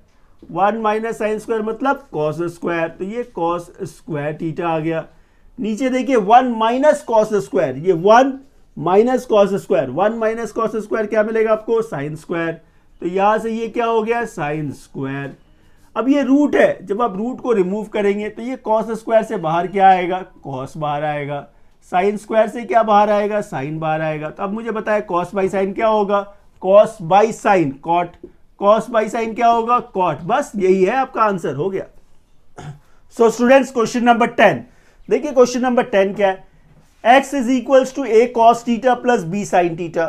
1 minus sine square मतलब कॉस स्क्वायर, तो ये कॉस स्क्वायर थीटा आ गया। नीचे देखिए 1 माइनस कॉस स्क्वायर, ये 1 minus cos square, 1 minus cos square क्या मिलेगा आपको, साइन स्क्वायर, तो यहां से ये क्या हो गया, साइन स्क्वायर। अब ये रूट है, जब आप रूट को रिमूव करेंगे तो ये कॉस स्क्वायर से बाहर क्या आएगा, कॉस बाहर आएगा, साइन स्क्वायर से क्या बाहर आएगा, साइन बाहर आएगा। तो अब मुझे बताया कॉस बाई साइन क्या होगा, cos by sine cot, cos by sine क्या होगा, कॉट, बस यही है आपका आंसर, हो गया। सो स्टूडेंट्स क्वेश्चन नंबर 10 देखिए, क्वेश्चन नंबर 10 क्या है, x is equals to a cos theta plus b sin theta,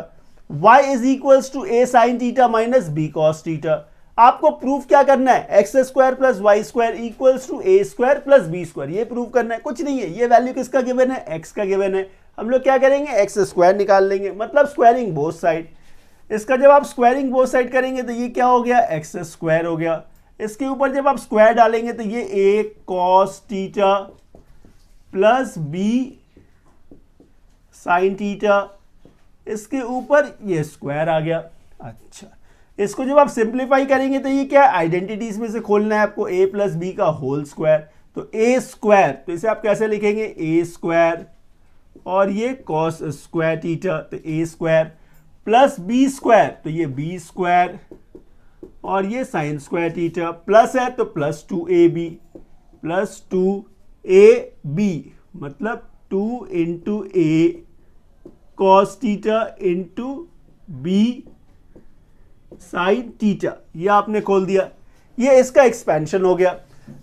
y is equals to a sin theta minus b cos theta. आपको प्रूफ क्या करना है, x square plus Y square equals to A square plus B square, ये proof करना है, कुछ नहीं है, ये वैल्यू किसका गिवन है, एक्स का गिवन है। हम लोग क्या करेंगे, एक्स स्क्वायर निकाल लेंगे, मतलब स्क्वायरिंग बोथ साइड। इसका जब आप स्क्वायरिंग बोथ साइड करेंगे तो ये क्या हो गया, एक्स स्क्वायर हो गया। इसके ऊपर जब आप स्क्वायर डालेंगे तो ये A cos theta plus B sine theta, इसके ऊपर ये स्क्वायर आ गया। अच्छा, इसको जब आप सिंप्लीफाई करेंगे तो ये क्या है, आइडेंटिटीज में से खोलना है आपको, a प्लस बी का होल स्क्वायर, तो a स्क्वायर, तो इसे आप कैसे लिखेंगे, a स्क्वायर और ये कॉस स्क्वायर थीटा, तो a square plus b square, तो ये b स्क्वायर और ये साइन स्क्वायर थीटा, प्लस है तो प्लस 2ab प्लस 2ab मतलब 2 into a cos theta into b sine theta, ये आपने खोल दिया, ये इसका एक्सपेंशन हो गया।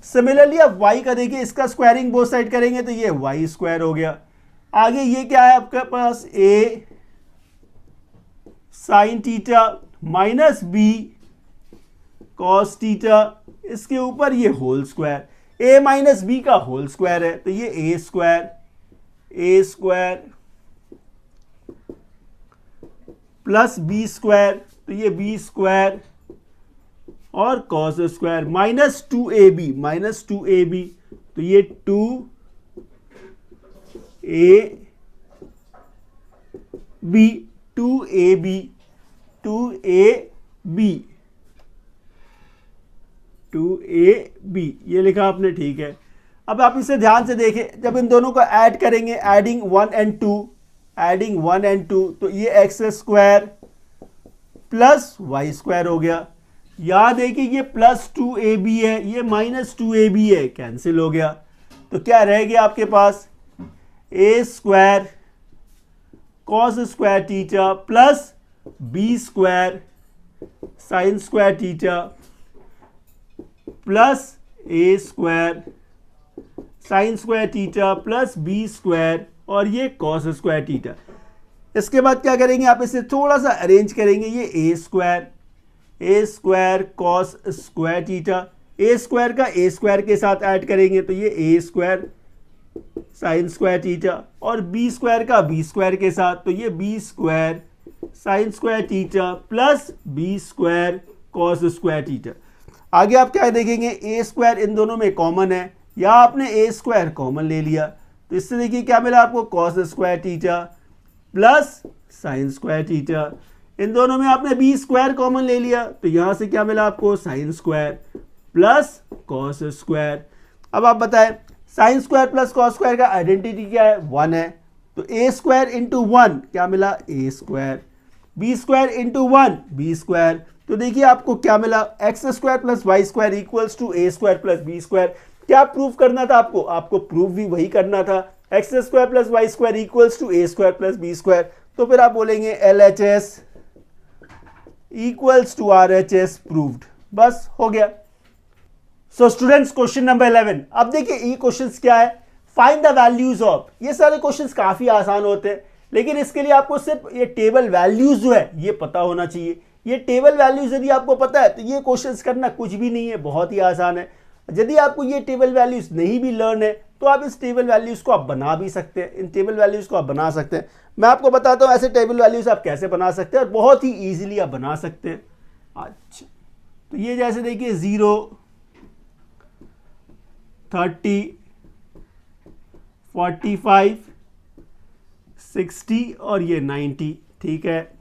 सिमिलरली अब y का देखिए, इसका स्क्वायरिंग बोथ साइड करेंगे तो ये y स्क्वायर हो गया। आगे ये क्या है आपके पास, a sine theta minus b cos theta, इसके ऊपर ये whole square, a minus b का होल स्क्वायर है, तो ये a square plus b square, तो ये b स्क्वायर और कॉस स्क्वायर माइनस 2ab, तो ये 2ab ये लिखा आपने, ठीक है। अब आप इसे ध्यान से देखें, जब इन दोनों को ऐड करेंगे, एडिंग 1 and 2, तो ये x square plus Y square हो गया। याद है कि ये प्लस 2ab है, ये माइनस 2ab है, कैंसिल हो गया, तो क्या रह गया आपके पास, a square cos square theta plus b square sine square theta plus a square sine square theta plus b square और ये कॉस स्क्वायर थीटा। इसके बाद क्या करेंगे, आप इसे थोड़ा सा अरेंज करेंगे, ये a square cos square theta, a square का a स्क्वायर के साथ ऐड करेंगे तो ये a square sine square theta, और b स्क्वायर का b स्क्वायर के साथ, तो ये b square sine square theta plus b square cos square theta. आगे आप क्या देखेंगे, a स्क्वायर इन दोनों में कॉमन है, या आपने a स्क्वायर कॉमन ले लिया, तो इससे देखिए क्या मिला आपको, cos square theta plus sine square theta. इन दोनों में आपने बी स्क्वायर कॉमन ले लिया, तो यहां से क्या मिला आपको, sign square plus cos square. अब आप बताएं sign square plus cos square का आइडेंटिटी क्या है, 1 है। तो ए स्क्वायर इंटू 1 क्या मिला, A square. B square into 1 B square. तो देखिए आपको क्या मिला, X square plus Y square equals to A square plus B square. क्या प्रूव करना था आपको, आपको प्रूव भी वही करना था, X square plus Y square equals to A square plus B square. तो फिर आप बोलेंगे L H S equals to R H S proved, बस हो गया। So students question number 11। अब देखिए ये क्वेश्चंस क्या है, फाइंड द वैल्यूज ऑफ। ये सारे क्वेश्चंस काफी आसान होते हैं, लेकिन इसके लिए आपको सिर्फ ये टेबल वैल्यूज जो है ये पता होना चाहिए। ये टेबल वैल्यूज यदि आपको पता है तो ये क्वेश्चंस करना कुछ भी नहीं है, बहुत ही आसान है। यदि आपको ये टेबल वैल्यूज नहीं भी लर्न है तो आप इस टेबल वैल्यूज को आप बना भी सकते हैं, इन टेबल वैल्यूज को आप बना सकते हैं। मैं आपको बताता हूं ऐसे टेबल वैल्यूज आप कैसे बना सकते हैं और बहुत ही ईजिली आप बना सकते हैं। अच्छा, तो ये जैसे देखिए 0, 30, 45, 60 और ये 90, ठीक है।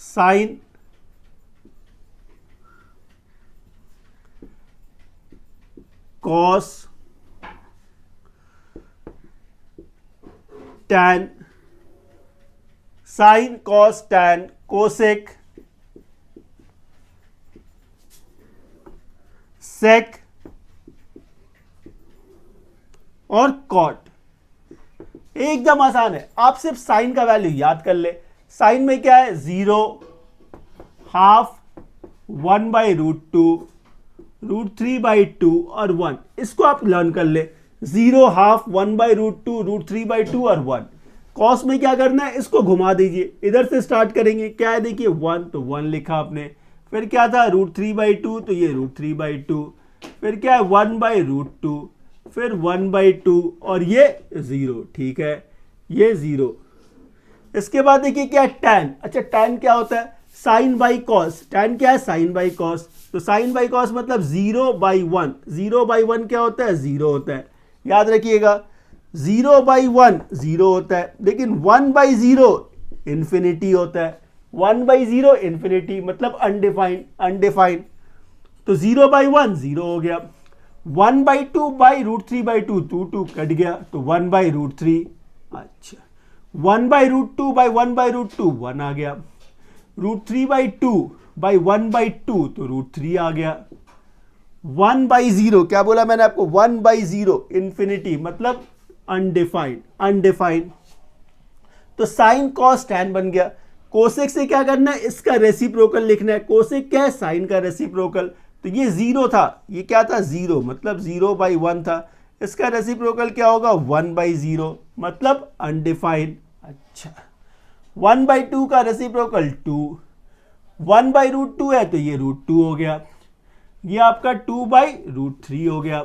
Sine cos tan, sine cos tan, cosec, sec और कॉट। एकदम आसान है, आप सिर्फ साइन का वैल्यू याद कर ले। साइन में क्या है, 0, हाफ, 1/√2, √3/2 और 1। इसको आप लर्न कर ले, 0, हाफ, 1/√2, √3/2 और 1। कॉस में क्या करना है, इसको घुमा दीजिए, इधर से स्टार्ट करेंगे। क्या है देखिए 1, तो 1 लिखा आपने। फिर क्या था, √3/2, तो ये √3/2। फिर क्या है 1/√2, फिर 1/2 और ये 0, ठीक है, ये 0। इसके बाद देखिए क्या है, टैन। अच्छा, टैन क्या होता है, साइन बाई कॉस। टैन क्या है, साइन बाई कॉस। तो साइन बाई कॉस मतलब 0/1। 0/1 क्या होता है, 0 होता है, याद रखिएगा। 0/1 0 होता है, लेकिन 1/0 इंफिनिटी होता है। 1/0 इंफिनिटी मतलब अनडिफाइंड, अनडिफाइंड। तो 0/1 0 हो गया। 1/2/√3/2, 2 कट गया तो 1/√3। अच्छा, 1/√2/1/√2 1 आ गया। √3/2/1/2 तो √3 आ गया। 1/0 क्या बोला मैंने आपको, 1/0 इंफिनिटी मतलब अनडिफाइंड, अनडिफाइंड। तो साइन कॉस टैन बन गया। कोसेक से क्या करना है, इसका रेसिप्रोकल लिखना है। कोसेक क्या है, साइन का रेसिप्रोकल। तो ये 0 था, ये क्या था, 0 मतलब 0/1 था। इसका रेसिप्रोकल क्या होगा, 1/0 मतलब अनडिफाइंड। अच्छा, 1/2 का रेसिप्रोकल 2, 1/√2 है तो ये √2 हो गया। ये आपका 2/√3 हो गया।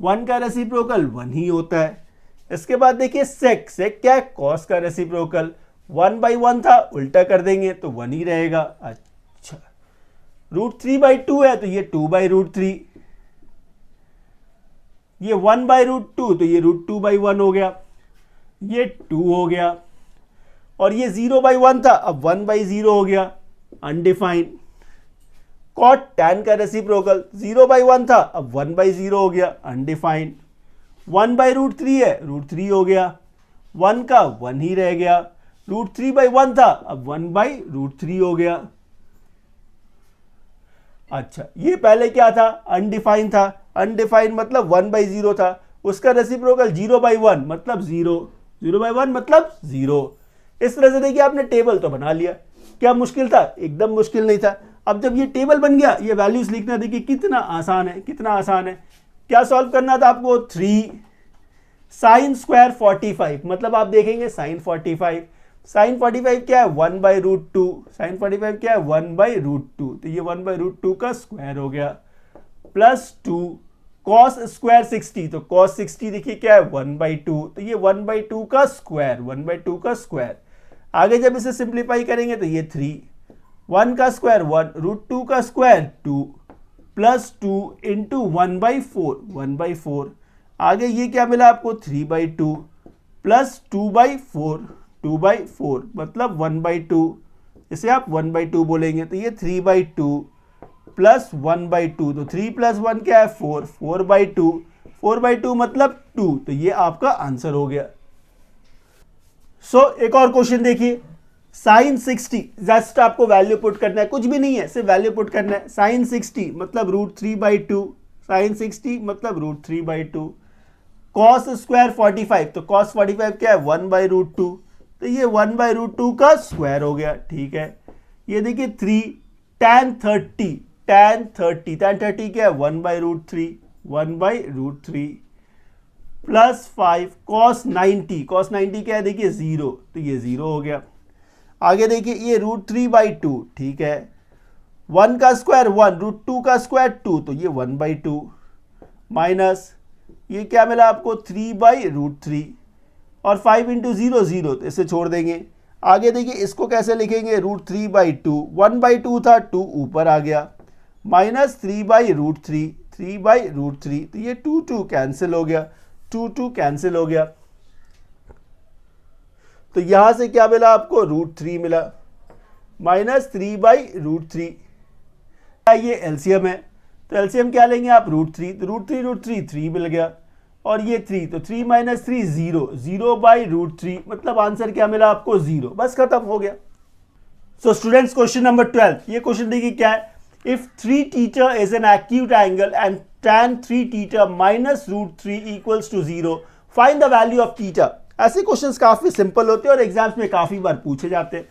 1 का रेसिप्रोकल 1 ही होता है। इसके बाद देखिए सेक। सेक क्या है, कॉस का रेसिप्रोकल। 1/1 था, उल्टा कर देंगे तो 1 ही रहेगा। अच्छा, √3/2 है तो ये 2/√3। ये 1/√2 तो ये √2/1 हो गया, ये 2 हो गया। और ये 0/1 था, अब 1/0 हो गया, अनडिफाइंड। कॉट टैन का रेसिप्रोकल, 0/1 था, अब 1/0 हो गया, अनडिफाइंड। 1/√3 है, √3 हो गया। 1 का 1 ही रह गया। √3/1 था, अब 1/√3 हो गया। अच्छा, ये पहले क्या था, अनडिफाइंड था। अनडिफाइंड मतलब 1/0 था। उसका रेसिप्रोकल 0/1 मतलब 0, 0/1 मतलब 0। इस तरह से देखिए आपने टेबल तो बना लिया। क्या मुश्किल था, एकदम मुश्किल नहीं था। अब जब ये टेबल बन गया, ये वैल्यूज लिखना देखिए कितना आसान है, कितना आसान है। क्या सॉल्व करना था आपको, 3 साइन स्क्वायर 45 मतलब आप देखेंगे साइन 45। साइन 45 क्या है, 1/√2। साइन 45 क्या है, 1/√2। तो ये 1/√2 का स्क्वायर हो गया, प्लस 2 कॉस स्क्वायर 60। तो कॉस 60 देखिए क्या है, 1/2। तो ये 1/2 का स्क्वायर, 1/2 का स्क्वायर। आगे जब इसे सिंप्लीफाई करेंगे तो ये 3, 1 का स्क्वायर 1, √2 का स्क्वायर 2, प्लस 2 इंटू 1/4, 1/4। आगे ये क्या मिला आपको 3/2 प्लस 2/4, 2/4 मतलब 1/2, इसे आप 1/2 बोलेंगे तो ये 3/2 प्लस 1/2, तो 3 प्लस 1 क्या है 4, 4/2, 4/2 मतलब 2, तो ये आपका आंसर हो गया। एक और क्वेश्चन देखिए, साइन 60, जस्ट आपको वैल्यू पुट करना है, कुछ भी नहीं है, सिर्फ वैल्यू पुट करना है। साइन 60 मतलब √3/2, साइन 60 मतलब √3/2। कॉस स्क्वायर 45, तो कॉस 45 क्या है 1/√2, तो ये 1/√2 का स्क्वायर हो गया, ठीक है। ये देखिए 3 tan 30, tan 30 क्या है 1/√3, 1/√3 प्लस 5 cos 90, cos 90 क्या है देखिए 0, तो ये 0 हो गया। आगे देखिए ये √3/2, ठीक है, 1 का स्क्वायर 1, √2 का स्क्वायर 2, तो ये 1/2 माइनस ये क्या मिला आपको 3/√3 और 5 इंटू 0 0, तो इसे छोड़ देंगे। आगे देखिए इसको कैसे लिखेंगे √3/2, 1/2 था 2 ऊपर आ गया, माइनस 3/√3, 3/√3, तो ये 2 2 कैंसिल हो गया, 2 2 कैंसिल हो गया। तो यहां से क्या मिला आपको √3 मिला, माइनस 3/√3। ये एलसीएम है, तो एलसीएम क्या लेंगे आप √3, तो √3 3 मिल गया और ये 3, तो 3 माइनस 3 0, 0/√3 मतलब आंसर क्या मिला आपको 0, बस खत्म हो गया। सो स्टूडेंट्स क्वेश्चन नंबर 12, ये क्वेश्चन देखिए क्या है, if 3θ is an acute angle and tan 3θ minus √3 equals to 0, find the value of θ। ऐसे क्वेश्चंस काफी सिंपल होते हैं और एग्जाम्स में काफी बार पूछे जाते हैं।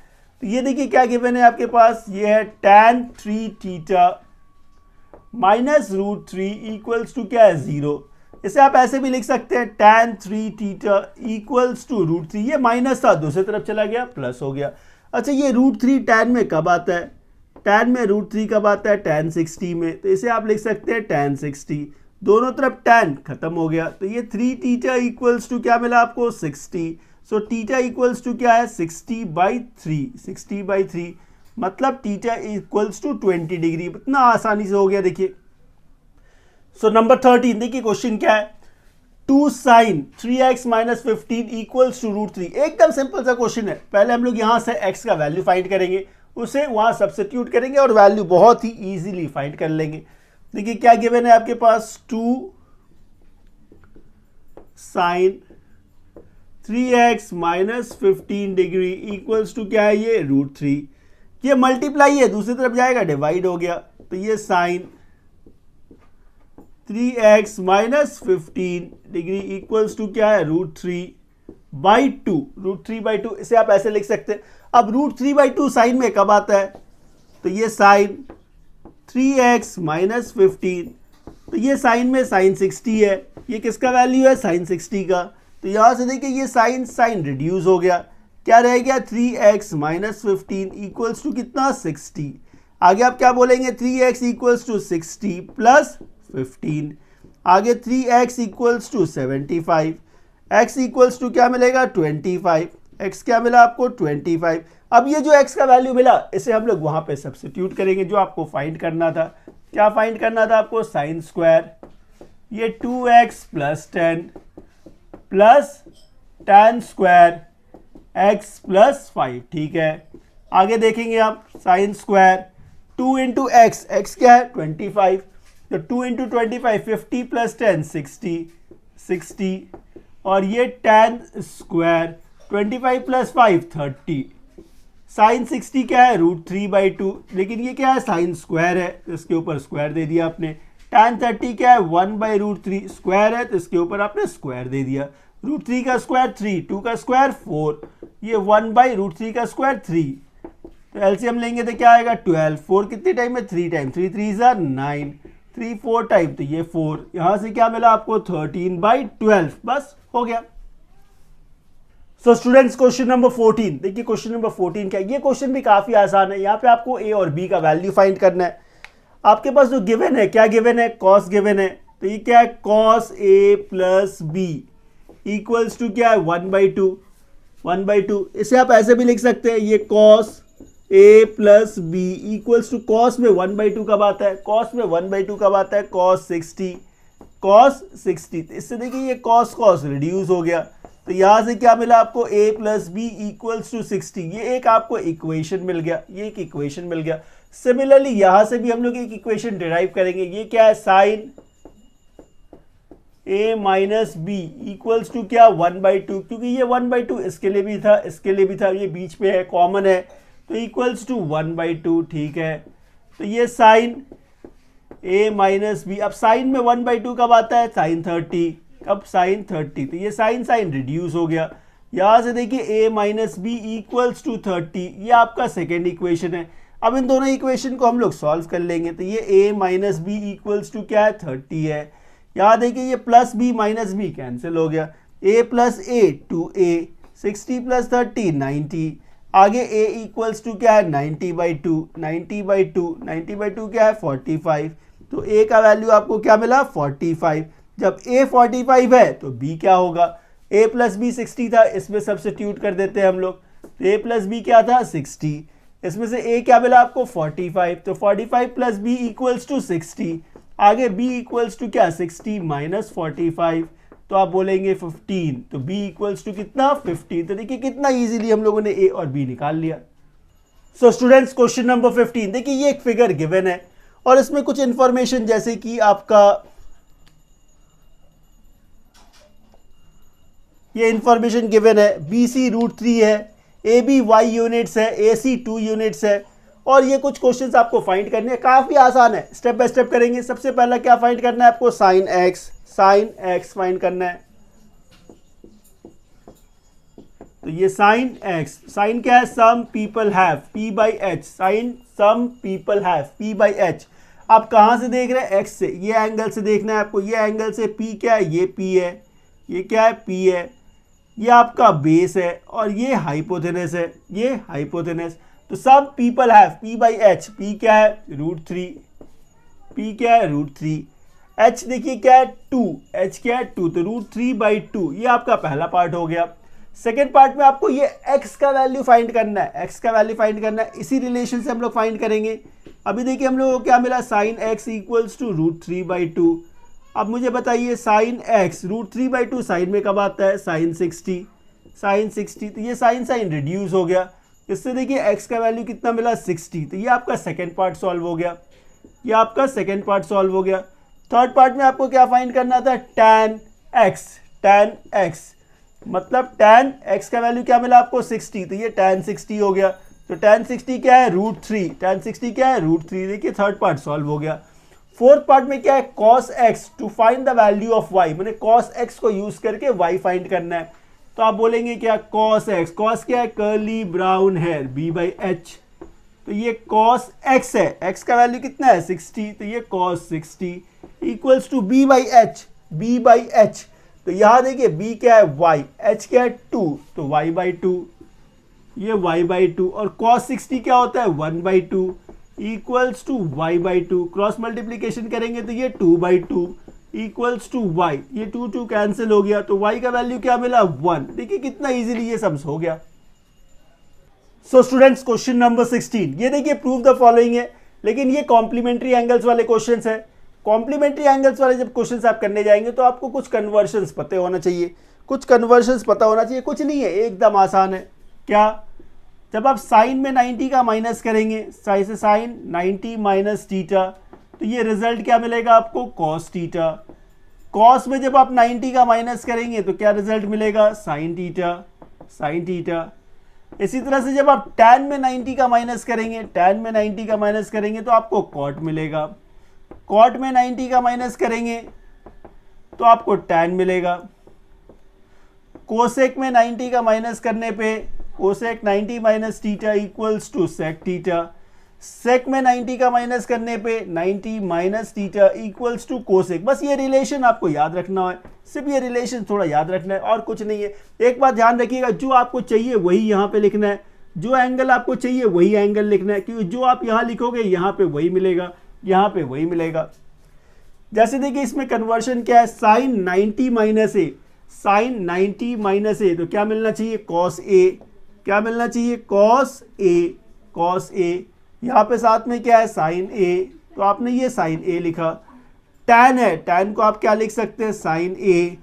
तो ये देखिए क्या गिवन है आपके पास, ये है tan 3θ माइनस √3 इक्वल्स टू क्या है 0। इसे आप ऐसे भी लिख सकते हैं tan 3θ इक्वल्स टू √3, ये माइनस था दूसरी तरफ चला गया प्लस हो गया। अच्छा ये √3 tan में कब आता है, tan में √3 कब आता है tan 60 में, तो इसे आप लिख सकते हैं tan 60, दोनों तरफ tan खत्म हो गया, तो ये 3θ इक्वल्स टू क्या मिला आपको 60। सो θ इक्वल्स टू क्या है 60/3, 60/3 मतलब θ इक्वल्स टू 20 डिग्री, इतना आसानी से हो गया। देखिए सो नंबर 13 देखिए क्वेश्चन क्या है, 2 sin 3x minus 15 equals to √3। एकदम सिंपल सा क्वेश्चन है। पहले हम लोग यहां से x का वैल्यू फाइंड करेंगे, उसे वहां सब्स्टिट्यूट करेंगे और वैल्यू बहुत ही इजीली फाइंड कर लेंगे। देखिए क्या गिवन है आपके पास, 2 sin 3x minus 15 degree equals to क्या है ये √3। ये मल्टीप्लाई है, दूसरी तरफ जाएगा डिवाइड हो गया, तो ये sine 3x minus 15 degree equals to क्या है √3/2, √3/2 इसे आप ऐसे लिख सकते हैं। अब √3/2 साइन में कब आता है, तो ये साइन 3x माइनस 15, तो ये साइन में साइन 60 है, ये किसका वैल्यू है साइन 60 का, तो यहां से देखिए ये साइन साइन रिड्यूस हो गया, क्या रह गया 3x माइनस 15 इक्वल्स टू कितना 60। आगे आप क्या बोलेंगे 3x इक्वल्स टू 60 प्लस 15, आगे 3x equals to 75, x equals to क्या मिलेगा 25, x क्या मिला आपको 25। अब ये जो x का वैल्यू मिला इसे हम लोग वहां पे सब्स्टिट्यूट करेंगे, जो आपको फाइंड करना था। क्या फाइंड करना था आपको, साइन स्क्वायर, ये 2x plus 10 plus tan square x plus 5, ठीक है। आगे देखेंगे आप sine square 2 into x, x क्या है 25, तो 2 इंटू 25 50 प्लस 10 60, 60 और ये tan स्क्वायर 25 प्लस 5 30, साइन 60 क्या है √3/2, लेकिन ये क्या है साइन स्क्वायर है तो इसके ऊपर स्क्वायर दे दिया आपने। tan 30 क्या है 1/√3, स्क्वायर है तो इसके ऊपर आपने स्क्वायर दे दिया। √3 का स्क्वायर 3, 2 का स्क्वायर 4, ये 1/√3 का स्क्वायर 3, तो एलसीएम लेंगे तो क्या आएगा 12, 4 कितने टाइम में 3 टाइम, 3 3 9, 3 4 टाइम, तो ये 4, यहां से क्या मिला आपको 13/12, बस हो गया। सो स्टूडेंट्स क्वेश्चन नंबर 14 देखिए, क्वेश्चन नंबर 14 क्या है, ये क्वेश्चन भी काफी आसान है। यहाँ पे आपको ए और बी का वैल्यू फाइंड करना है। आपके पास जो गिवन है, क्या गिवन है कॉस गिवन है, तो ये क्या है cos a plus b equals to क्या है 1/2, 1/2 इसे आप ऐसे भी लिख सकते हैं, ये cos a plus b equals to cos में 1/2 कब आता है, कॉस में 1/2 कब आता है, कॉस 60, कॉस 60। इससे देखिए ये कॉस कॉस रिड्यूस हो गया, तो यहां से क्या मिला आपको, a plus b equals to 60। ये एक आपको इक्वेशन मिल गया, ये एक इक्वेशन मिल गया। सिमिलरली यहां से भी हम लोग एक इक्वेशन डिराइव करेंगे, ये क्या है, sine a minus b equals to क्या, 1/2, क्योंकि ये 1/2 इसके लिए भी था, इसके लिए भी था, ये बीच में है, कॉमन है, तो इक्वल्स टू 1/2। ठीक है, तो ये साइन a माइनस बी, अब साइन में 1/2 कब आता है, साइन 30, अब साइन 30, तो ये साइन साइन रिड्यूस हो गया। यहां से देखिए a minus b equals to 30, ये आपका सेकेंड इक्वेशन है। अब इन दोनों इक्वेशन को हम लोग सॉल्व कर लेंगे, तो ये a minus b equals to क्या है, 30 है। यहाँ देखिए ये plus b minus b cancel हो गया, a plus A 2a, 60 plus 30 90, आगे a इक्वल्स टू क्या है, 90/2, 90/2, 90/2 क्या है, 45, तो a का वैल्यू आपको क्या मिला, 45। जब a 45 है तो b क्या होगा, a प्लस बी 60 था, इसमें सब्स्टिट्यूट कर देते हैं हम लोग, तो a प्लस बी क्या था, 60, इसमें से a क्या मिला आपको, 45, तो 45 प्लस बी इक्वल्स टू 60, आगे b इक्वल्स टू क्या, 60 माइनस 45, तो आप बोलेंगे 15, तो b इक्वल्स टू कितना, 15। तो देखिए कितना इजीली हम लोगों ने a और b निकाल लिया। सो स्टूडेंट्स, क्वेश्चन नंबर 15, देखिए ये एक फिगर गिवन है और इसमें कुछ इंफॉर्मेशन जैसे कि आपका ये इंफॉर्मेशन गिवन है, BC √3 है, AB y यूनिट्स है, AC 2 यूनिट्स है, और ये कुछ क्वेश्चंस आपको फाइंड करने हैं। काफी आसान है, स्टेप बाय स्टेप करेंगे। सबसे पहला क्या फाइंड करना है आपको, साइन x फाइंड करना है। तो ये साइन x, साइन क्या है, some people have p/h, sine some people have p/h। आप कहां से देख रहे हैं, x से, ये एंगल से देखना है आपको, ये एंगल से p क्या है, ये p है, ये क्या है, p है, ये आपका बेस है और ये हाइपोथेनस है, ये हाइपोथेनस। तो सब पीपल हैव p/h, p क्या है, √3, p क्या है, √3, h देखिए क्या है, 2, h क्या है, 2, तो √3/2, ये आपका पहला पार्ट हो गया। सेकेंड पार्ट में आपको ये x का वैल्यू फाइंड करना है, x का वैल्यू फाइंड करना है, इसी रिलेशन से हम लोग फाइंड करेंगे। अभी देखिए हम लोग को क्या मिला, साइन x इक्वल्स टू √3/2। अब मुझे बताइए साइन x √3/2 साइन में कब आता है, साइन 60, साइन 60, तो ये साइन साइन रिड्यूस हो गया। इससे देखिए x का वैल्यू कितना मिला, 60, तो ये आपका सेकेंड पार्ट सॉल्व हो गया, ये आपका सेकेंड पार्ट सॉल्व हो गया। थर्ड पार्ट में आपको क्या फाइंड करना था, tan x, मतलब tan x का वैल्यू क्या मिला आपको, 60, तो ये tan 60 हो गया। तो tan 60 क्या है, √3, tan 60 क्या है, √3। देखिए थर्ड पार्ट सॉल्व हो गया। फोर्थ पार्ट में क्या है, cos x to find the value of y, मैंने cos x को यूज करके y फाइंड करना है। तो आप बोलेंगे क्या, cos x, cos क्या है, कर्ली ब्राउन हेयर, b/h, तो ये cos x है, x का वैल्यू कितना है, 60, तो ये cos 60 इक्वल्स टू b/h, तो यहां देखिए b क्या है, y, h क्या है, 2, तो y/2, ये y/2, और cos 60 क्या होता है, 1/2 equals to y/2, cross multiplication करेंगे तो ये 2/2 इक्वल्स टू y, ये 2 कैंसिल हो गया, तो y का वैल्यू क्या मिला, 1। देखिए कितना इजीली ये सम्स हो गया। सो स्टूडेंट्स, क्वेश्चन नंबर 16, ये देखिए प्रूव द फॉलोइंग है, लेकिन ये कॉम्प्लीमेंट्री एंगल्स वाले क्वेश्चंस है। कॉम्प्लीमेंट्री एंगल्स वाले जब क्वेश्चंस आप करने जाएंगे तो आपको कुछ कन्वर्शंस पता होना चाहिए, कुछ कन्वर्शंस पता होना चाहिए, कुछ नहीं है, एकदम आसान है। क्या, जब आप साइन में 90 का माइनस करेंगे, से साइन 90 माइनस थीटा, तो ये रिजल्ट क्या मिलेगा आपको, कॉस थीटा। कॉस में जब आप 90 का माइनस करेंगे तो क्या रिजल्ट मिलेगा, साइन थीटा, साइन थीटा। इसी तरह से जब आप टैन में 90 का माइनस करेंगे, टैन में 90 का माइनस करेंगे तो आपको कॉट मिलेगा। कॉट में 90 का माइनस करेंगे तो आपको टैन मिलेगा। कोसेक में 90 का माइनस करने पे cosec 90 minus theta equals to sec theta. Sec में 90 का माइनस करने पे 90 minus theta equals to cosec. बस ये रिलेशन आपको याद रखना है, सिर्फ ये रिलेशन थोड़ा याद रखना है और कुछ नहीं है। एक बात ध्यान रखिएगा, जो आपको चाहिए वही यहाँ पे लिखना है, जो एंगल आपको चाहिए वही एंगल लिखना है, क्योंकि जो आप यहाँ लिखोगे यहाँ पे वही मिलेगा, यहाँ पे वही मिलेगा। जैसे देखिए इसमें कन्वर्शन क्या है, साइन 90 माइनस ए, साइन 90 माइनस ए, तो क्या मिलना चाहिए, कॉस ए। क्या मिलना चाहिए, कॉस ए। कॉस ए, यहाँ पे साथ में क्या है साइन ए, तो आपने ये साइन ए लिखा। टैन है, टैन को आप क्या लिख सकते हैं sine A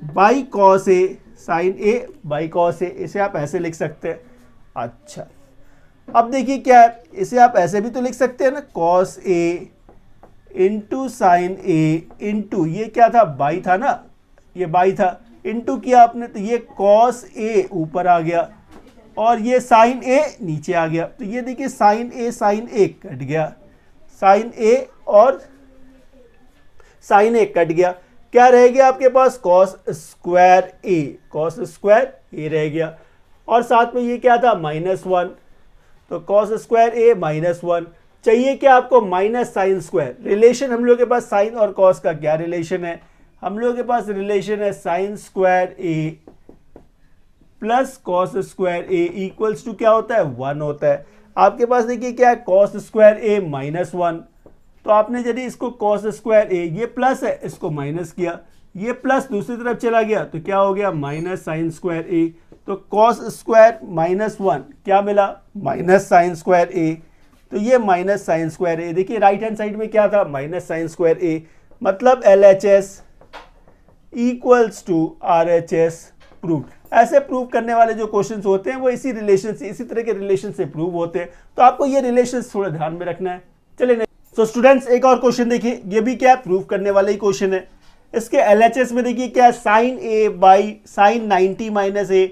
by cos A, sine A by cos A, इसे आप ऐसे लिख सकते हैं। अच्छा अब देखिए क्या है, इसे आप ऐसे भी तो लिख सकते हैं ना, cos A into sine A into ये क्या था बाई था ना, ये बाई था, इंटू किया आपने तो ये कॉस ए ऊपर आ गया और ये साइन ए नीचे आ गया। तो ये देखिए साइन ए कट गया, साइन ए और साइन ए कट गया, क्या रह गया आपके पास कॉस स्क्वायर ए, कॉस स्क्वायर ए रह गया। और साथ में ये क्या था -1, तो कॉस स्क्वायर ए -1। चाहिए क्या आपको माइनस साइन स्क्वायर। रिलेशन हम लोग के पास साइन और कॉस का क्या रिलेशन है, हम लोग के पास रिलेशन है sine square A plus cos square a equals to क्या होता है 1 होता है। आपके पास देखिए क्या है कॉस स्क्वायर ए -1, तो आपने यदि इसको कॉस स्क्वायर ए, ये प्लस है इसको माइनस किया, ये प्लस दूसरी तरफ चला गया तो क्या हो गया माइनस साइन स्क्वायर ए। तो कॉस स्क्वायर -1 क्या मिला माइनस साइन स्क्वायर ए, तो ये माइनस साइन स्क्वायर ए। देखिए राइट हैंड साइड में क्या था माइनस साइन स्क्वायर ए, मतलब LHS equals to RHS prove. ऐसे प्रूव करने वाले जो क्वेश्चंस होते हैं वो इसी रिलेशन से, इसी तरह के रिलेशन से प्रूव होते हैं, तो आपको ये रिलेशन थोड़ा ध्यान में रखना है। चलिए सो स्टूडेंट्स एक और क्वेश्चन देखिए, ये भी क्या प्रूव करने वाला ही क्वेश्चन है। इसके LHS में देखिए क्या sine A by sine 90 minus a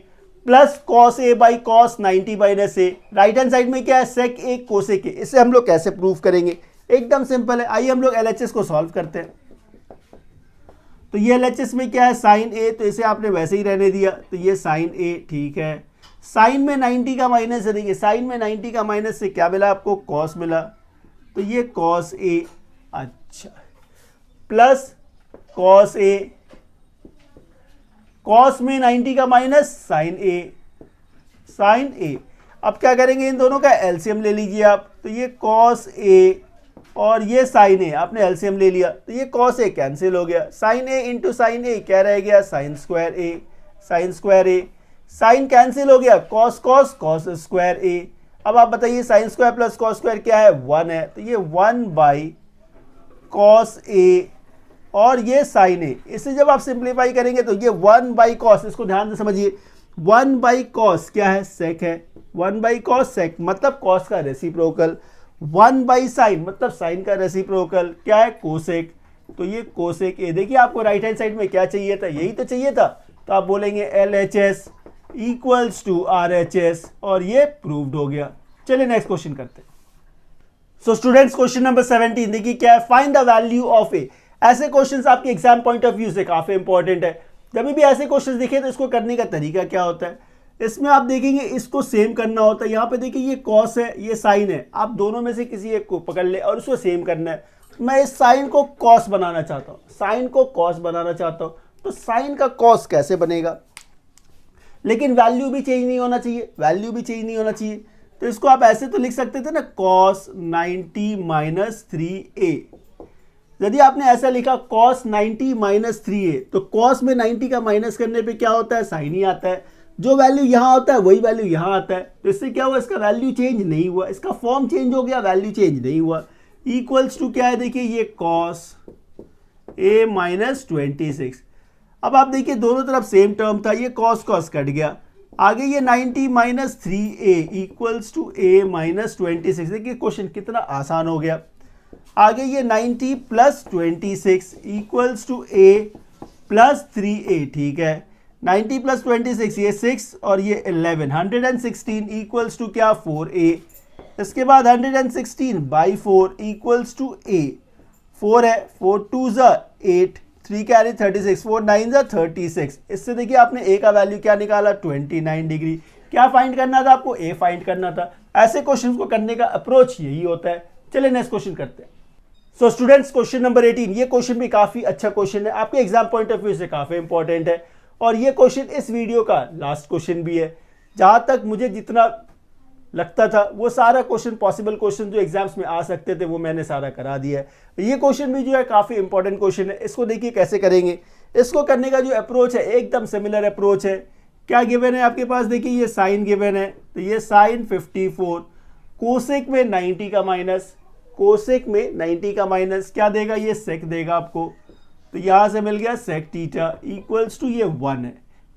plus cos a by cos 90 minus a. Right hand side में क्या है सेक ए कोसेक ए। इसे हम लोग कैसे प्रूव करेंगे, एकदम सिंपल है, आइए हम लोग LHS को सॉल्व करते हैं। तो ये LHS में क्या है साइन ए, तो इसे आपने वैसे ही रहने दिया, तो ये साइन ए ठीक है। साइन में 90 का माइनस है, देखिए साइन में 90 का माइनस से क्या मिला आपको कॉस मिला, तो ये कॉस ए, अच्छा प्लस कॉस ए, कॉस में 90 का माइनस साइन ए, साइन ए। अब क्या करेंगे इन दोनों का एलसीएम ले लीजिए आप, तो ये कॉस ए और ये साइन ए, आपने एलसीएम ले लिया तो ये कॉस ए कैंसिल हो गया, साइन ए इंटू साइन ए क्या रह गया साइन स्क्वायर ए, साइन स्क्वायर ए, साइन कैंसिल हो गया कॉस कॉस कॉस स्क्वायर ए। अब आप बताइए sign square plus cos square क्या है 1 है, तो ये 1 बाई कॉस ए और ये साइन ए। इसे जब आप सिंप्लीफाई करेंगे तो ये 1 बाई कॉस, इसको ध्यान से समझिए, 1 बाई कॉस क्या है सेक है, 1 बाई कॉस सेक मतलब कॉस का रेसिप्रोकल, 1 बाई साइन मतलब साइन का रेसिप्रोकल क्या है कोसेक, तो ये कोसेक ए। देखिए आपको राइट हैंड साइड में क्या चाहिए था, यही तो चाहिए था, तो आप बोलेंगे LHS इक्वल्स टू RHS और ये प्रूव्ड हो गया। चलिए नेक्स्ट क्वेश्चन करते हैं। सो स्टूडेंट्स क्वेश्चन नंबर 17 देखिए क्या है फाइंड द वैल्यू ऑफ ए। ऐसे क्वेश्चंस आपके एग्जाम पॉइंट ऑफ व्यू से काफी इंपॉर्टेंट है। जब भी ऐसे क्वेश्चंस दिखे तो इसको करने का तरीका क्या होता है, इसमें आप देखेंगे इसको सेम करना होता है। यहाँ पे देखिए ये कॉस है ये साइन है, आप दोनों में से किसी एक को पकड़ ले और उसको सेम करना है। मैं इस साइन को कॉस बनाना चाहता हूँ, साइन को कॉस बनाना चाहता हूँ, तो साइन का कॉस कैसे बनेगा, लेकिन वैल्यू भी चेंज नहीं होना चाहिए, वैल्यू भी चेंज नहीं होना चाहिए। तो इसको आप ऐसे तो लिख सकते थे ना कॉस 90 माइनस 3a। यदि आपने ऐसा लिखा कॉस 90 माइनस 3a, तो कॉस में 90 का माइनस करने पे क्या होता है साइन ही आता है, जो वैल्यू यहाँ होता है वही वैल्यू यहाँ आता है। तो इससे क्या हुआ, इसका वैल्यू चेंज नहीं हुआ, इसका फॉर्म चेंज हो गया, वैल्यू चेंज नहीं हुआ। इक्वल्स टू क्या है देखिए ये कॉस a माइनस 26। अब आप देखिए दोनों तरफ सेम टर्म था, ये कॉस कॉस कट गया, आगे ये 90 minus 3a equals to a minus 26। देखिए क्वेश्चन कितना आसान हो गया। आगे ये 90 plus 26 equals to a plus 3a, ठीक है। 90 प्लस 26 ये 6 और ये 11, 116 इक्वल्स टू क्या 4a। इसके बाद 116 बाई 4 इक्वल्स टू a, 4 है, 4 2 ज़ा 8, 3 कैरी 36, 4 9 ज़ा 36। इससे देखिए आपने a का वैल्यू क्या निकाला 29 डिग्री। क्या फाइंड करना था आपको, a फाइंड करना था। ऐसे क्वेश्चन को करने का अप्रोच यही होता है। चलिए नेक्स्ट क्वेश्चन करते हैं। सो स्टूडेंट्स क्वेश्चन नंबर 18, ये क्वेश्चन भी काफी अच्छा क्वेश्चन है, आपके एग्जाम पॉइंट ऑफ व्यू से काफी इंपॉर्टेंट है और ये क्वेश्चन इस वीडियो का लास्ट क्वेश्चन भी है। जहां तक मुझे जितना लगता था वो सारा क्वेश्चन, पॉसिबल क्वेश्चन जो एग्जाम्स में आ सकते थे वो मैंने सारा करा दिया है। ये क्वेश्चन भी जो है काफी इंपॉर्टेंट क्वेश्चन है। इसको देखिए कैसे करेंगे। इसको करने का जो अप्रोच है एकदम सिमिलर अप्रोच है। क्या गिवन है आपके पास, देखिए ये साइन गिवन है, तो ये साइन 54 कोसेक में 90 का माइनस, कोसेक में 90 का माइनस क्या देगा, ये सेक देगा आपको। तो यहां से मिल गया सेक थीटा इक्वल्स टू ये 1 है,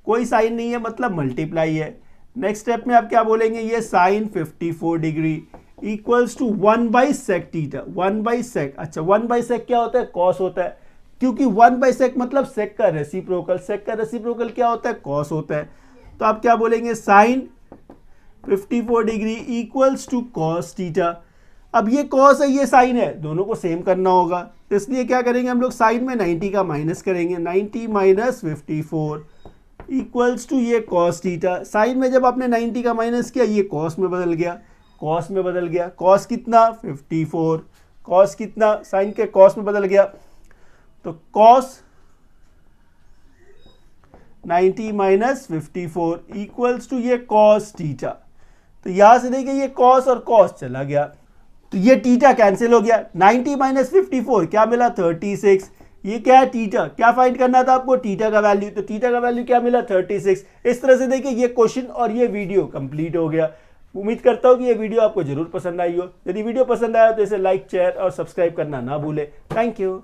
कोई साइन नहीं है मतलब मल्टीप्लाई है। नेक्स्ट स्टेप में आप क्या बोलेंगे, ये sine 54 degree equals to 1 by sec theta, 1 by sec. अच्छा 1 बाई सेक क्या होता है, कॉस होता है, क्योंकि 1 बाई सेक मतलब सेक का रेसिप्रोकल, सेक का रेसिप्रोकल क्या होता है, कॉस होता है। तो आप क्या बोलेंगे, sine 54 degree equals to cos theta. अब ये कॉस है ये साइन है, दोनों को सेम करना होगा, तो इसलिए क्या करेंगे हम लोग, साइन में 90 का माइनस करेंगे, 90 माइनस 54 इक्वल्स टू ये कॉस थीटा। साइन में जब आपने 90 का माइनस किया ये कॉस में बदल गया, कॉस में बदल गया, कॉस कितना 54, कॉस कितना साइन के कॉस में बदल गया, तो कॉस 90 माइनस 54 इक्वल्स टू ये कॉस थीटा। तो यहां से देखिए ये कॉस और कॉस चला गया, तो ये थीटा कैंसिल हो गया। 90 माइनस 54 क्या मिला, 36। ये क्या है, थीटा। क्या फाइंड करना था आपको, थीटा का वैल्यू, तो थीटा का वैल्यू क्या मिला, 36। इस तरह से देखिए ये क्वेश्चन और ये वीडियो कंप्लीट हो गया। उम्मीद करता हूं कि ये वीडियो आपको जरूर पसंद आई हो। यदि वीडियो पसंद आया तो इसे लाइक, शेयर और सब्सक्राइब करना ना भूले। Thank you.